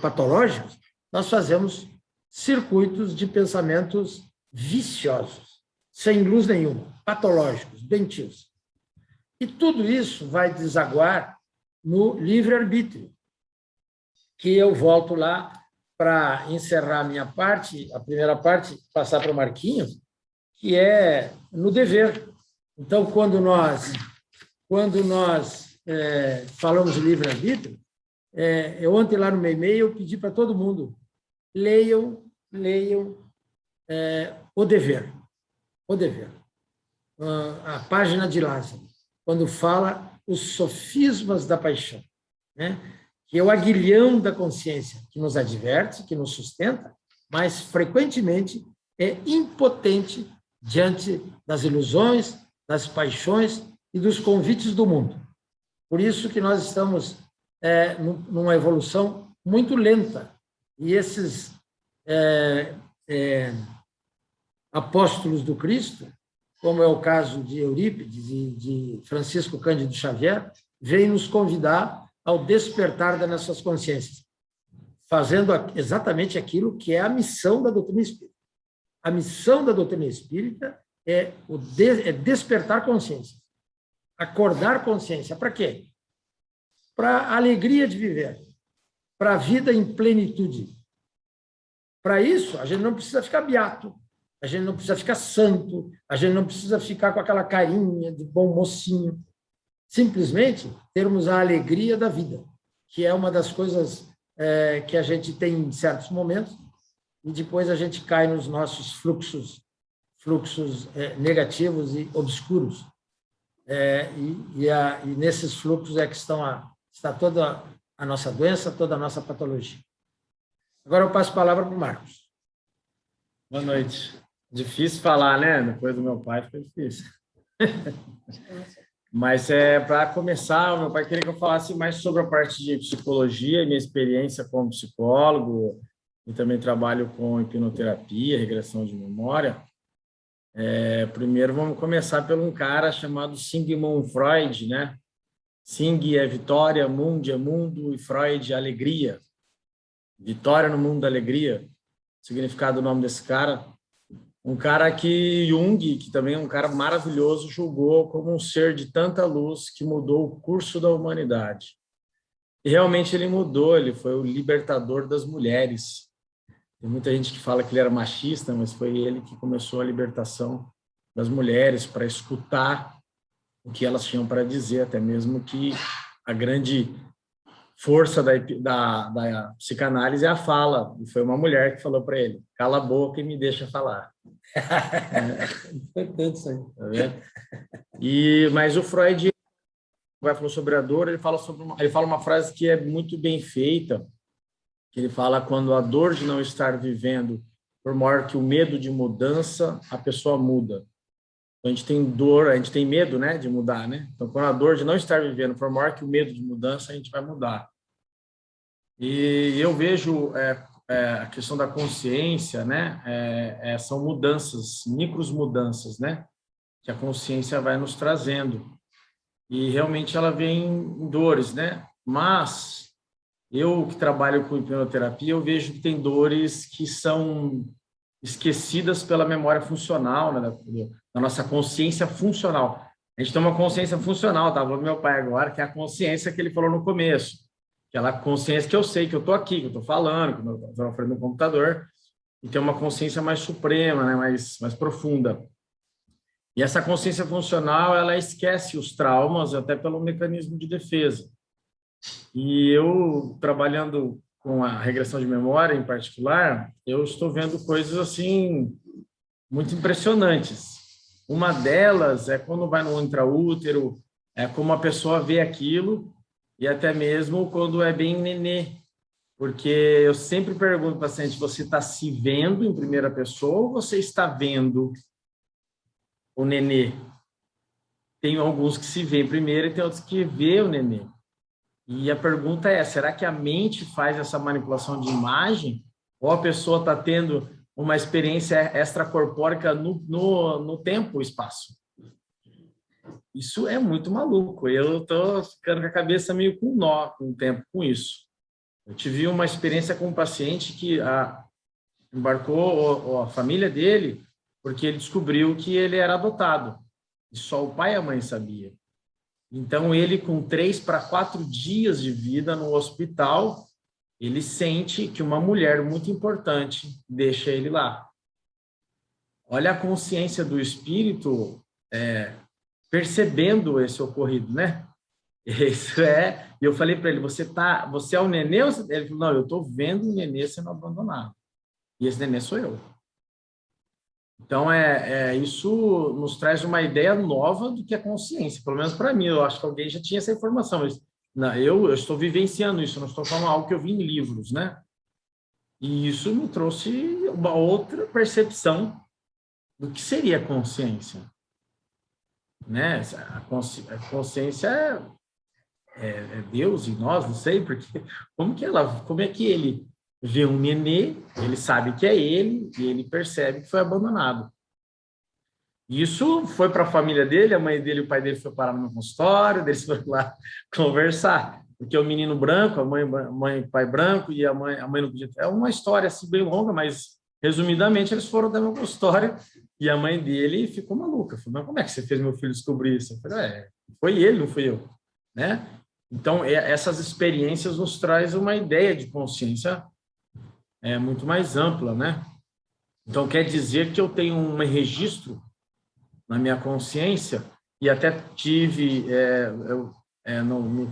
patológicos, nós fazemos circuitos de pensamentos viciosos, sem luz nenhuma, patológicos, doentios. E tudo isso vai desaguar no livre-arbítrio, que eu volto lá para encerrar a minha parte, a primeira parte, passar para o Marquinhos, que é no dever. Então, quando nós falamos de livre-arbítrio, eu ontem lá no meu e-mail eu pedi para todo mundo, leiam o dever. O dever. A página de Lázaro, quando fala os sofismas da paixão, né? Que é o aguilhão da consciência, que nos adverte, que nos sustenta, mas frequentemente é impotente diante das ilusões, das paixões e dos convites do mundo. Por isso que nós estamos numa evolução muito lenta. E esses apóstolos do Cristo, como é o caso de Eurípides e de Francisco Cândido Xavier, vêm nos convidar ao despertar das nossas consciências, fazendo exatamente aquilo que é a missão da doutrina espírita. A missão da doutrina espírita é despertar consciência, acordar consciência. Para quê? Para a alegria de viver, para a vida em plenitude. Para isso, a gente não precisa ficar beato, a gente não precisa ficar santo, a gente não precisa ficar com aquela carinha de bom mocinho. Simplesmente termos a alegria da vida, que é uma das coisas que a gente tem em certos momentos, e depois a gente cai nos nossos fluxos negativos e obscuros. E nesses fluxos é que está toda a nossa doença, toda a nossa patologia. Agora eu passo a palavra para o Marcos. Boa noite. Difícil falar, né? Depois do meu pai foi difícil. Mas para começar, o meu pai queria que eu falasse mais sobre a parte de psicologia, minha experiência como psicólogo, e também trabalho com hipnoterapia, regressão de memória. Primeiro vamos começar por um cara chamado Sigmund Freud, né? Sing é vitória, Mund é mundo e Freud é alegria. Vitória no mundo da alegria. O significado do nome desse cara Um cara que Jung, que também é um cara maravilhoso, julgou como um ser de tanta luz que mudou o curso da humanidade. E realmente ele mudou, ele foi o libertador das mulheres. Tem muita gente que fala que ele era machista, mas foi ele que começou a libertação das mulheres para escutar o que elas tinham para dizer, até mesmo que a grande força da psicanálise é a fala. E foi uma mulher que falou para ele: cala a boca e me deixa falar. Importante isso aí. Tá vendo? Mas o Freud vai falar sobre a dor, ele fala uma frase que é muito bem feita, que ele fala: quando a dor de não estar vivendo, por maior que o medo de mudança, a pessoa muda. Então, a gente tem dor, a gente tem medo, né, de mudar, né? Então, quando a dor de não estar vivendo, por maior que o medo de mudança, a gente vai mudar. E eu vejo a questão da consciência, né? São mudanças, micros mudanças, né? Que a consciência vai nos trazendo. E realmente ela vem em dores, né? Mas eu que trabalho com hipnoterapia, eu vejo que tem dores que são esquecidas pela memória funcional, né? Da nossa consciência funcional. A gente tem uma consciência funcional, tá? Vou do meu pai agora, que é a consciência que ele falou no começo. Aquela consciência que eu sei que eu estou aqui, que eu estou falando, que eu estou na frente do computador, e tem uma consciência mais suprema, né? mais profunda. E essa consciência funcional, ela esquece os traumas, até pelo mecanismo de defesa. E eu, trabalhando com a regressão de memória em particular, eu estou vendo coisas assim muito impressionantes. Uma delas é quando vai no intraútero, é como a pessoa vê aquilo, e até mesmo quando é bem nenê. Porque eu sempre pergunto ao paciente: você está se vendo em primeira pessoa ou você está vendo o nenê? Tem alguns que se vê primeiro e tem outros que vê o nenê. E a pergunta é: será que a mente faz essa manipulação de imagem? Ou a pessoa está tendo uma experiência extracorpórica no tempo e espaço? Isso é muito maluco. Eu estou ficando com a cabeça meio com nó com o tempo com isso. Eu tive uma experiência com um paciente que embarcou a família dele porque ele descobriu que ele era adotado. E só o pai e a mãe sabiam. Então, ele, com 3 para 4 dias de vida no hospital, ele sente que uma mulher muito importante deixa ele lá. Olha a consciência do espírito percebendo esse ocorrido, né? Isso é... E eu falei para ele: você é o nenê? Ele falou: não, eu estou vendo o nenê sendo abandonado. E esse nenê sou eu. Então, isso nos traz uma ideia nova do que é consciência, pelo menos para mim. Eu acho que alguém já tinha essa informação, mas não, eu estou vivenciando isso, não estou falando algo que eu vi em livros, né? E isso me trouxe uma outra percepção do que seria consciência, né? A consciência é Deus em nós, não sei, porque como é que ele vê um nenê, ele sabe que é ele, e ele percebe que foi abandonado. Isso foi para a família dele, a mãe dele e o pai dele foi parar no consultório, eles foram lá conversar, porque o menino branco, a mãe e pai branco, e a mãe não podia... É uma história assim bem longa, mas resumidamente eles foram até meu consultório, e a mãe dele ficou maluca. Falou: mas como é que você fez meu filho descobrir isso? Eu falei: foi ele, não fui eu, né? Então, essas experiências nos trazem uma ideia de consciência muito mais ampla, né? Então, quer dizer que eu tenho um registro na minha consciência, e até tive,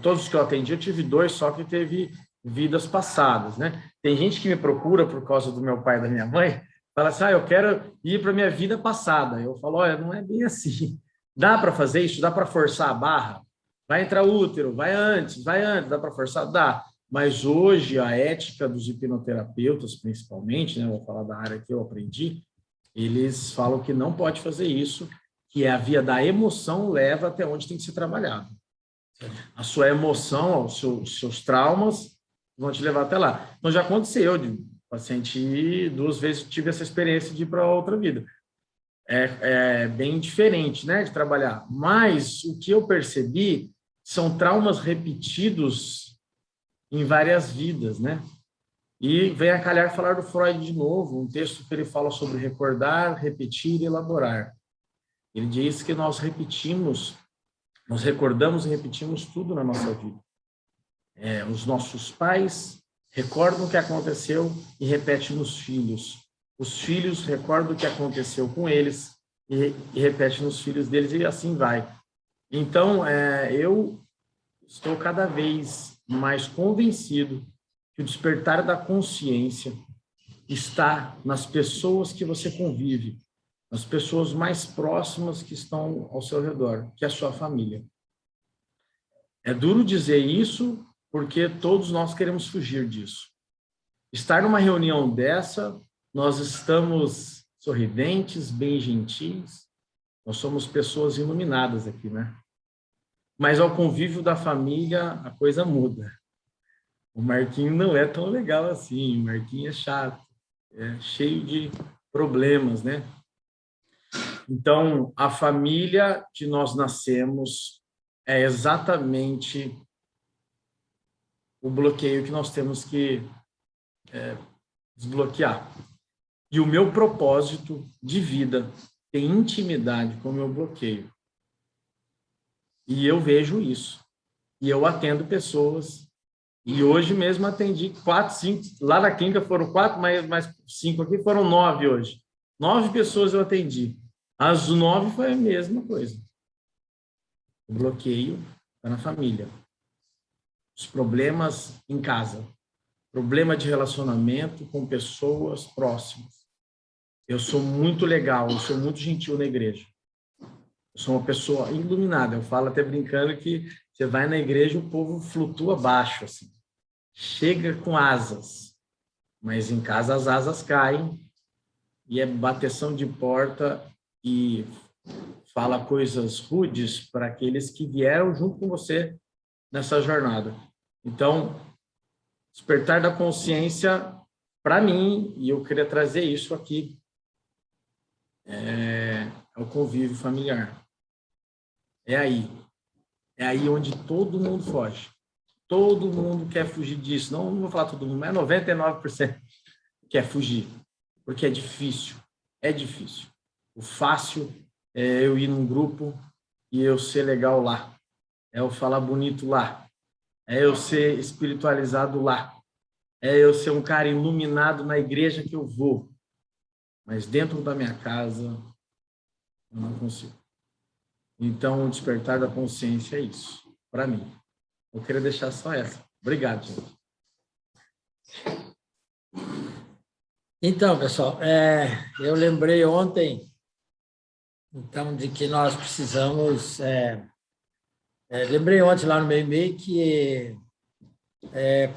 todos os que eu atendi, eu tive 2 só que teve vidas passadas, né? Tem gente que me procura por causa do meu pai e da minha mãe, fala assim: eu quero ir para a minha vida passada. Eu falo: olha, não é bem assim. Dá para fazer isso? Dá para forçar a barra? Vai entrar útero, vai antes, dá para forçar? Dá. Mas hoje a ética dos hipnoterapeutas, principalmente, né, vou falar da área que eu aprendi, eles falam que não pode fazer isso, que a via da emoção leva até onde tem que ser trabalhado. A sua emoção, os seus traumas vão te levar até lá. Então já aconteceu de paciente 2 vezes tive essa experiência de ir para outra vida. É bem diferente, né, de trabalhar. Mas o que eu percebi são traumas repetidos em várias vidas, né? E vem a calhar falar do Freud de novo, um texto que ele fala sobre recordar, repetir e elaborar. Ele diz que nós recordamos e repetimos tudo na nossa vida. Os nossos pais recordam o que aconteceu e repetem nos filhos. Os filhos recordam o que aconteceu com eles e repetem nos filhos deles, e assim vai. Então, eu estou cada vez mais convencido que o despertar da consciência está nas pessoas que você convive, nas pessoas mais próximas que estão ao seu redor, que é a sua família. É duro dizer isso, porque todos nós queremos fugir disso. Estar numa reunião dessa, nós estamos sorridentes, bem gentis, nós somos pessoas iluminadas aqui, né? Mas ao convívio da família, a coisa muda. O Marquinho não é tão legal assim, o Marquinho é chato, é cheio de problemas, né? Então, a família que nós nascemos é exatamente o bloqueio que nós temos que desbloquear. E o meu propósito de vida tem intimidade com o meu bloqueio. E eu vejo isso. E eu atendo pessoas. E hoje mesmo atendi 4, 5, lá na clínica foram 4, mais 5 aqui, foram 9 hoje. 9 pessoas eu atendi. As 9 foi a mesma coisa. O bloqueio está na família. Os problemas em casa. Problema de relacionamento com pessoas próximas. Eu sou muito legal, eu sou muito gentil na igreja. Eu sou uma pessoa iluminada. Eu falo até brincando que você vai na igreja, o povo flutua baixo, assim. Chega com asas, mas em casa as asas caem e é bateção de porta e fala coisas rudes para aqueles que vieram junto com você nessa jornada. Então, despertar da consciência, para mim, e eu queria trazer isso aqui, é o convívio familiar. É aí onde todo mundo foge. Todo mundo quer fugir disso. Não vou falar todo mundo, mas 99% quer fugir, porque é difícil. É difícil. O fácil é eu ir num grupo e eu ser legal lá. É eu falar bonito lá. É eu ser espiritualizado lá. É eu ser um cara iluminado na igreja que eu vou. Mas dentro da minha casa, eu não consigo. Então, o despertar da consciência é isso, para mim. Eu queria deixar só essa. Obrigado, gente. Então, pessoal, eu lembrei ontem, então, de que nós precisamos... lembrei ontem lá no meu e-mail que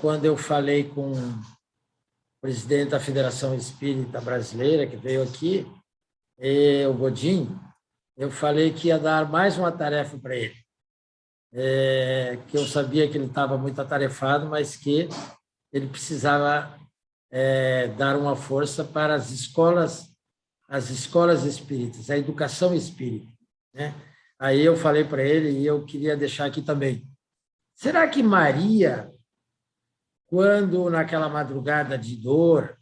quando eu falei com o presidente da Federação Espírita Brasileira, que veio aqui, o Godinho, eu falei que ia dar mais uma tarefa para ele. Que eu sabia que ele estava muito atarefado, mas que ele precisava dar uma força para as escolas espíritas, a educação espírita, né? Aí eu falei para ele, e eu queria deixar aqui também. Será que Maria, quando naquela madrugada de dor,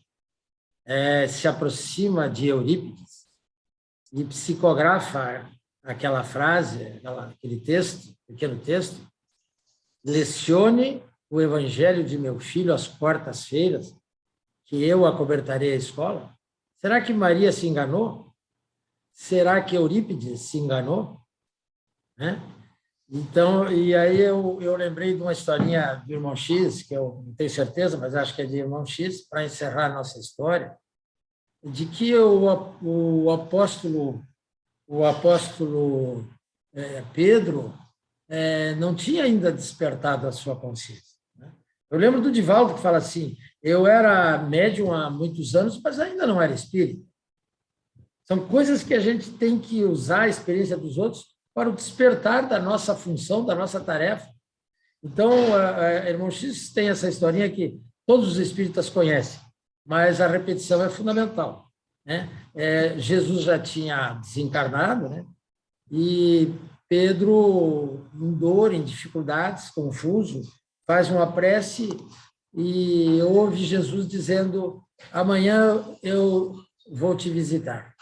se aproxima de Eurípides e psicografa aquela frase, aquele texto, pequeno texto, lecione o evangelho de meu filho às quartas-feiras, que eu acobertarei a escola? Será que Maria se enganou? Será que Eurípides se enganou? Né? Então, e aí eu lembrei de uma historinha do Irmão X, que eu não tenho certeza, mas acho que é de Irmão X, para encerrar a nossa história, de que o apóstolo Pedro não tinha ainda despertado a sua consciência. Né? Eu lembro do Divaldo que fala assim, eu era médium há muitos anos, mas ainda não era espírita. São coisas que a gente tem que usar a experiência dos outros para o despertar da nossa função, da nossa tarefa. Então, Irmão X tem essa historinha que todos os espíritas conhecem, mas a repetição é fundamental. Né? Jesus já tinha desencarnado, né? E Pedro, em dor, em dificuldades, confuso, faz uma prece e ouve Jesus dizendo: amanhã eu vou te visitar.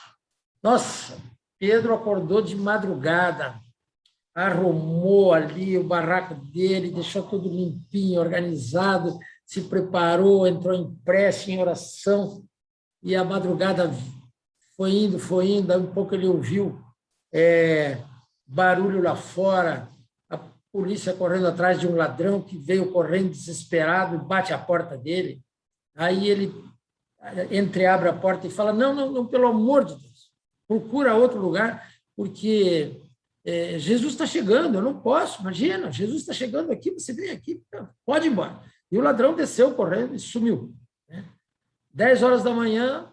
Nossa, Pedro acordou de madrugada, arrumou ali o barraco dele, deixou tudo limpinho, organizado, se preparou, entrou em prece, em oração, e a madrugada foi indo, daí um pouco ele ouviu barulho lá fora, a polícia correndo atrás de um ladrão que veio correndo desesperado e bate a porta dele. Aí ele entreabre a porta e fala: não, não, não, pelo amor de Deus, procura outro lugar, porque Jesus está chegando, eu não posso, imagina, Jesus está chegando aqui, você vem aqui, pode ir embora. E o ladrão desceu correndo e sumiu. 10 horas da manhã,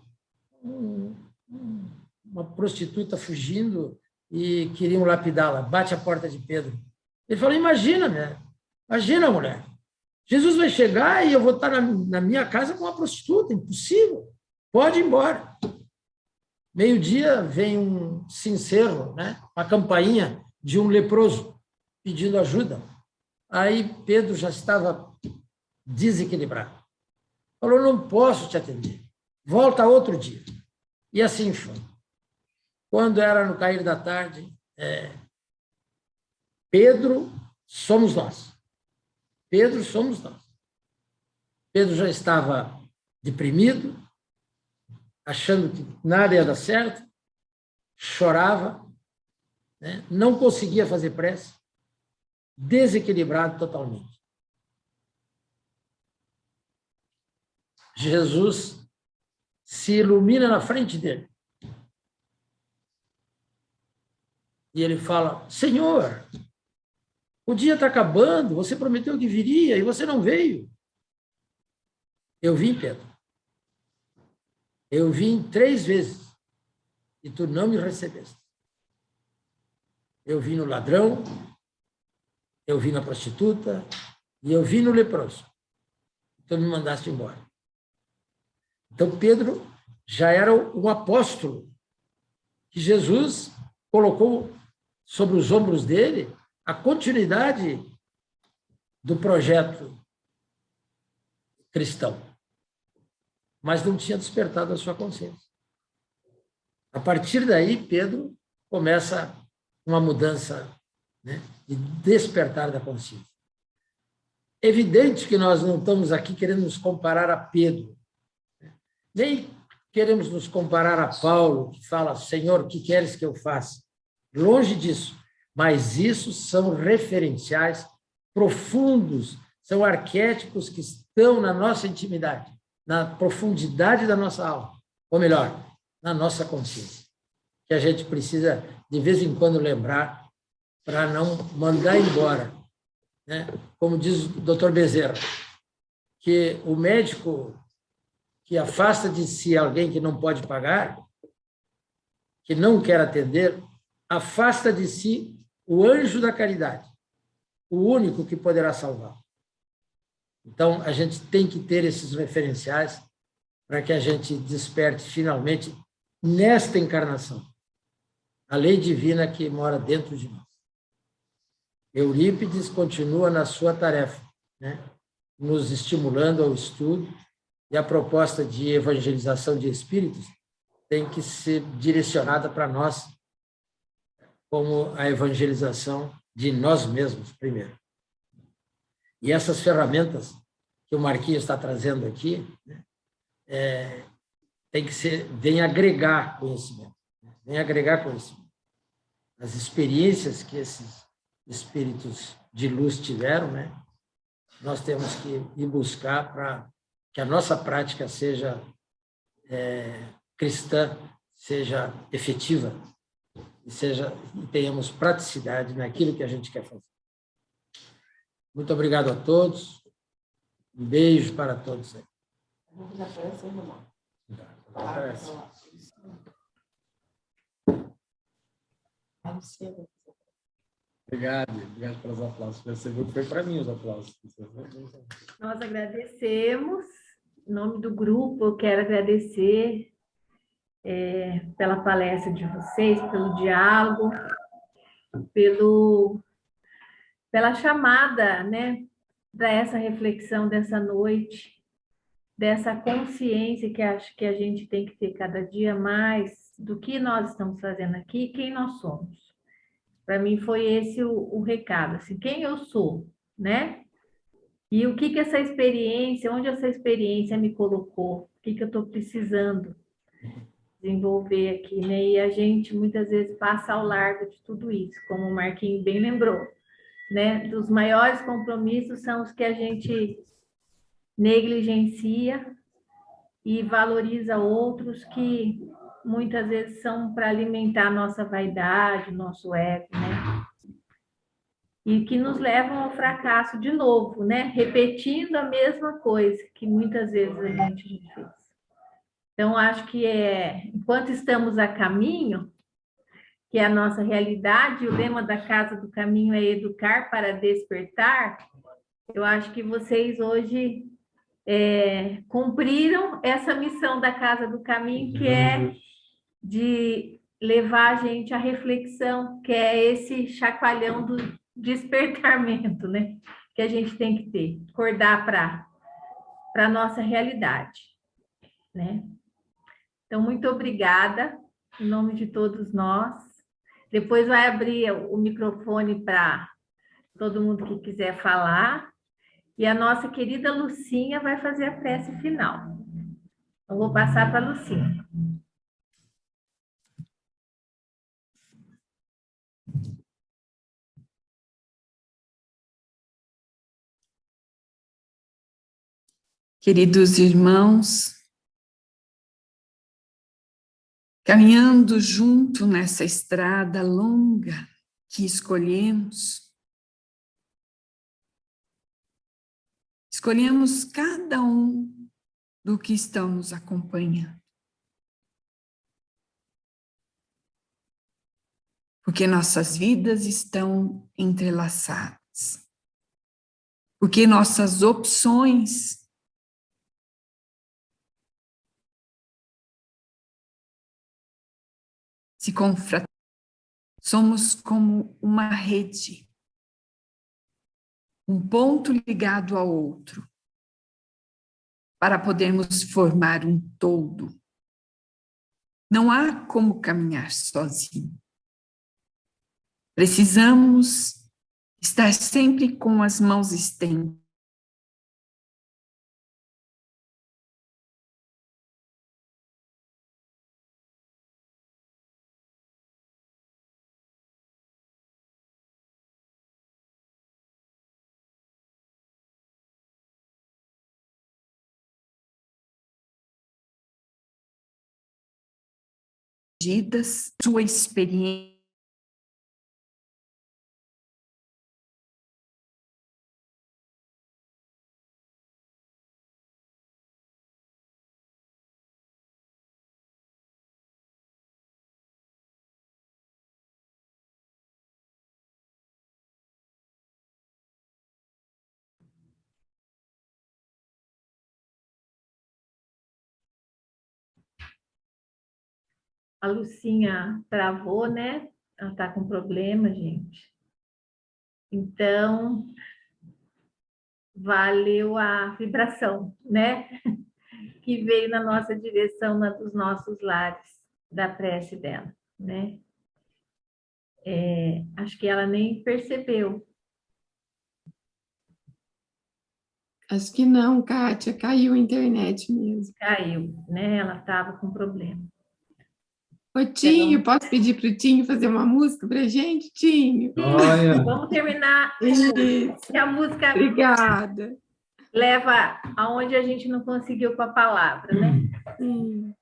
uma prostituta fugindo e queriam lapidá-la, bate a porta de Pedro. Ele falou: imagina, né? Imagina, mulher, Jesus vai chegar e eu vou estar na minha casa com uma prostituta, impossível, pode ir embora. Meio-dia vem um sincero, né? Uma campainha de um leproso pedindo ajuda. Aí Pedro já estava desequilibrado. Falou: não posso te atender, volta outro dia. E assim foi. Quando era no cair da tarde, Pedro somos nós. Pedro somos nós. Pedro já estava deprimido, achando que nada ia dar certo, chorava, né? Não conseguia fazer prece, desequilibrado totalmente. Jesus se ilumina na frente dele. E ele fala: Senhor, o dia está acabando, você prometeu que viria e você não veio. Eu vim, Pedro. Eu vim 3 vezes e tu não me recebeste. Eu vim no ladrão, eu vim na prostituta e eu vim no leproso. Tu me mandaste embora. Então, Pedro já era um apóstolo que Jesus colocou sobre os ombros dele a continuidade do projeto cristão, mas não tinha despertado a sua consciência. A partir daí, Pedro começa uma mudança, né, de despertar da consciência. Evidente que nós não estamos aqui querendo nos comparar a Pedro, né? Nem queremos nos comparar a Paulo, que fala: Senhor, o que queres que eu faça? Longe disso, mas isso são referenciais profundos, são arquétipos que estão na nossa intimidade, na profundidade da nossa alma, ou melhor, na nossa consciência, que a gente precisa, de vez em quando, lembrar para não mandar embora, né? Como diz o Dr. Bezerra, que o médico que afasta de si alguém que não pode pagar, que não quer atender, afasta de si o anjo da caridade, o único que poderá salvar. Então, a gente tem que ter esses referenciais para que a gente desperte finalmente nesta encarnação a lei divina que mora dentro de nós. Eurípides continua na sua tarefa, né, nos estimulando ao estudo, e a proposta de evangelização de espíritos tem que ser direcionada para nós, como a evangelização de nós mesmos primeiro. E essas ferramentas que o Marquinhos está trazendo aqui, né, tem que ser, vem agregar conhecimento, né, vem agregar conhecimento. As experiências que esses espíritos de luz tiveram, né, nós temos que ir buscar para que a nossa prática seja cristã, seja efetiva, e tenhamos praticidade naquilo que a gente quer fazer. Muito obrigado a todos. Um beijo para todos aí. Obrigado pelos aplausos. Você viu que foi para mim os aplausos. Nós agradecemos. Em nome do grupo, eu quero agradecer pela palestra de vocês, pelo diálogo, pela chamada, né, para essa reflexão dessa noite, dessa consciência que acho que a gente tem que ter cada dia mais do que nós estamos fazendo aqui e quem nós somos. Para mim foi esse o recado, assim, quem eu sou, né? E o que essa experiência, onde essa experiência me colocou, o que eu estou precisando desenvolver aqui, né? E a gente muitas vezes passa ao largo de tudo isso, como o Marquinhos bem lembrou, né? Dos maiores compromissos são os que a gente negligencia e valoriza outros que muitas vezes são para alimentar a nossa vaidade, nosso ego, né? E que nos levam ao fracasso de novo, né? Repetindo a mesma coisa que muitas vezes a gente já fez. Então, acho que enquanto estamos a caminho, que é a nossa realidade, o lema da Casa do Caminho é educar para despertar, eu acho que vocês hoje cumpriram essa missão da Casa do Caminho, que é de levar a gente à reflexão, que é esse chacoalhão do despertamento, né? Que a gente tem que ter, acordar para a nossa realidade, né? Então, muito obrigada, em nome de todos nós. Depois vai abrir o microfone para todo mundo que quiser falar. E a nossa querida Lucinha vai fazer a prece final. Eu vou passar para a Lucinha. Queridos irmãos, caminhando junto nessa estrada longa que escolhemos cada um do que estão nos acompanhando. Porque nossas vidas estão entrelaçadas. Porque nossas opções se confraternizam. Somos como uma rede, um ponto ligado ao outro, para podermos formar um todo. Não há como caminhar sozinho. Precisamos estar sempre com as mãos estendidas. Sua experiência. A Lucinha travou, né? Ela está com problema, gente. Então, valeu a vibração, né? Que veio na nossa direção, dos nossos lares, da prece dela, né? Acho que ela nem percebeu. Acho que não, Kátia, caiu a internet mesmo. Caiu, né? Ela estava com problema. Ô, Tinho, posso pedir para o Tinho fazer uma música para a gente, Tinho? Olha, Vamos terminar. Isso. Que a música Obrigada. leva aonde a gente não conseguiu com a palavra, né? Sim.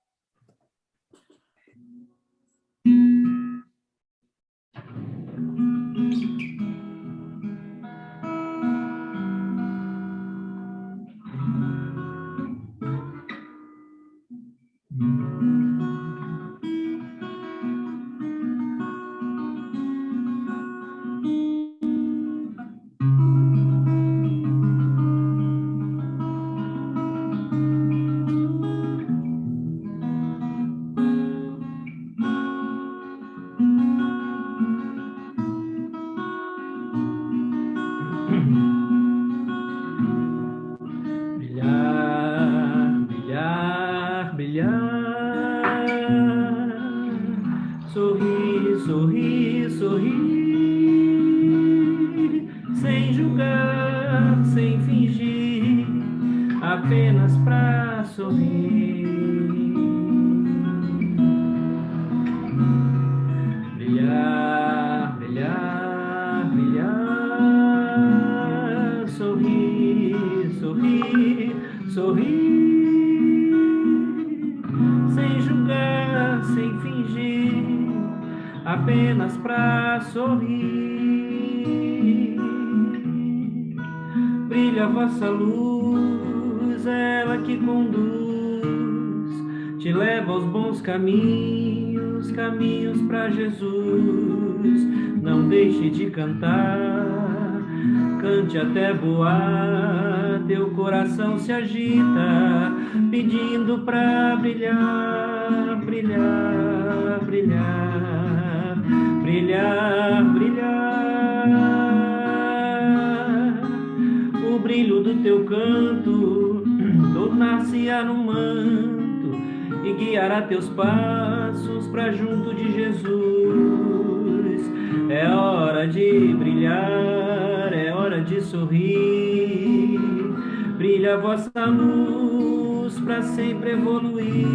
fingir, apenas pra sorrir. Brilhar, brilhar, brilhar, sorrir, sorrir, sorrir, sem julgar, sem fingir, apenas pra sorrir. Brilha a vossa luz, ela que conduz, te leva aos bons caminhos, caminhos para Jesus. Não deixe de cantar, cante até voar, teu coração se agita, pedindo para brilhar, brilhar, brilhar, brilhar, brilhar. O brilho do teu canto tornar-se-á no manto e guiará teus passos para junto de Jesus. É hora de brilhar, é hora de sorrir. Brilha a vossa luz para sempre evoluir.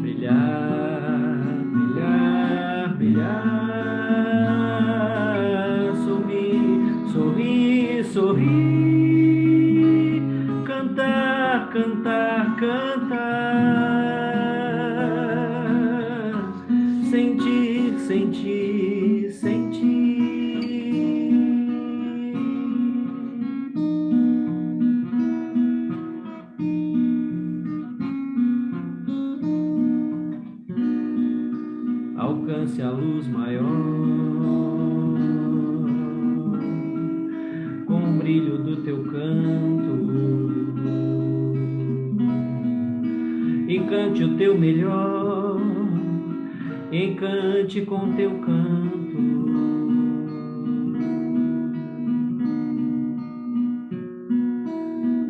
Brilhar, brilhar, brilhar, sorrir, sorrir, sorrir, cantar, cantar, cantar, sentir, sentir, sentir. Alcance a luz maior, com o brilho do teu canto, e cante o teu melhor, encante com teu canto.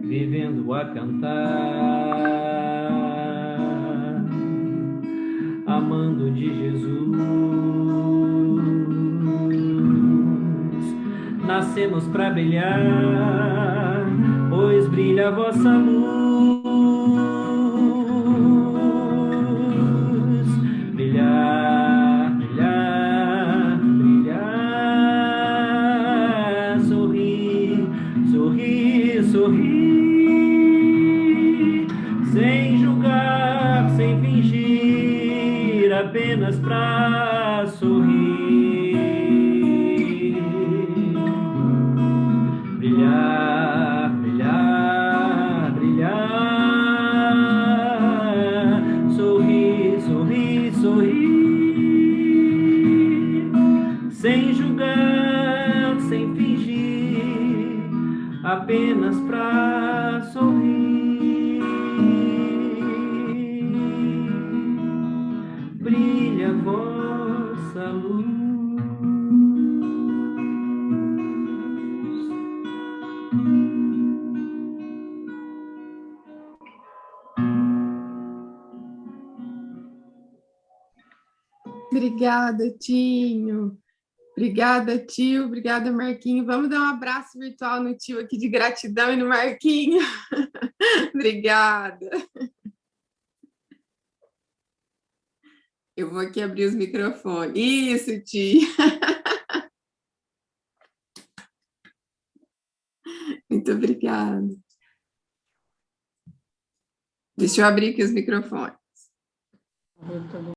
Vivendo a cantar, amando de Jesus, nascemos para brilhar, pois brilha a vossa luz. Brilhar, brilhar, brilhar, sorrir, sorrir, sorrir, sem julgar, sem fingir, apenas pra sorrir. Brilhar, brilhar, brilhar, sorrir, sorrir, sorrir, sem julgar, sem fingir, apenas pra sorrir. Brilha a vossa luz. Obrigada, Tinho. Obrigada, tio. Obrigada, Marquinho. Vamos dar um abraço virtual no tio aqui de gratidão e no Marquinho. Obrigada. Eu vou aqui abrir os microfones. Isso, tio. Muito obrigada. Deixa eu abrir aqui os microfones.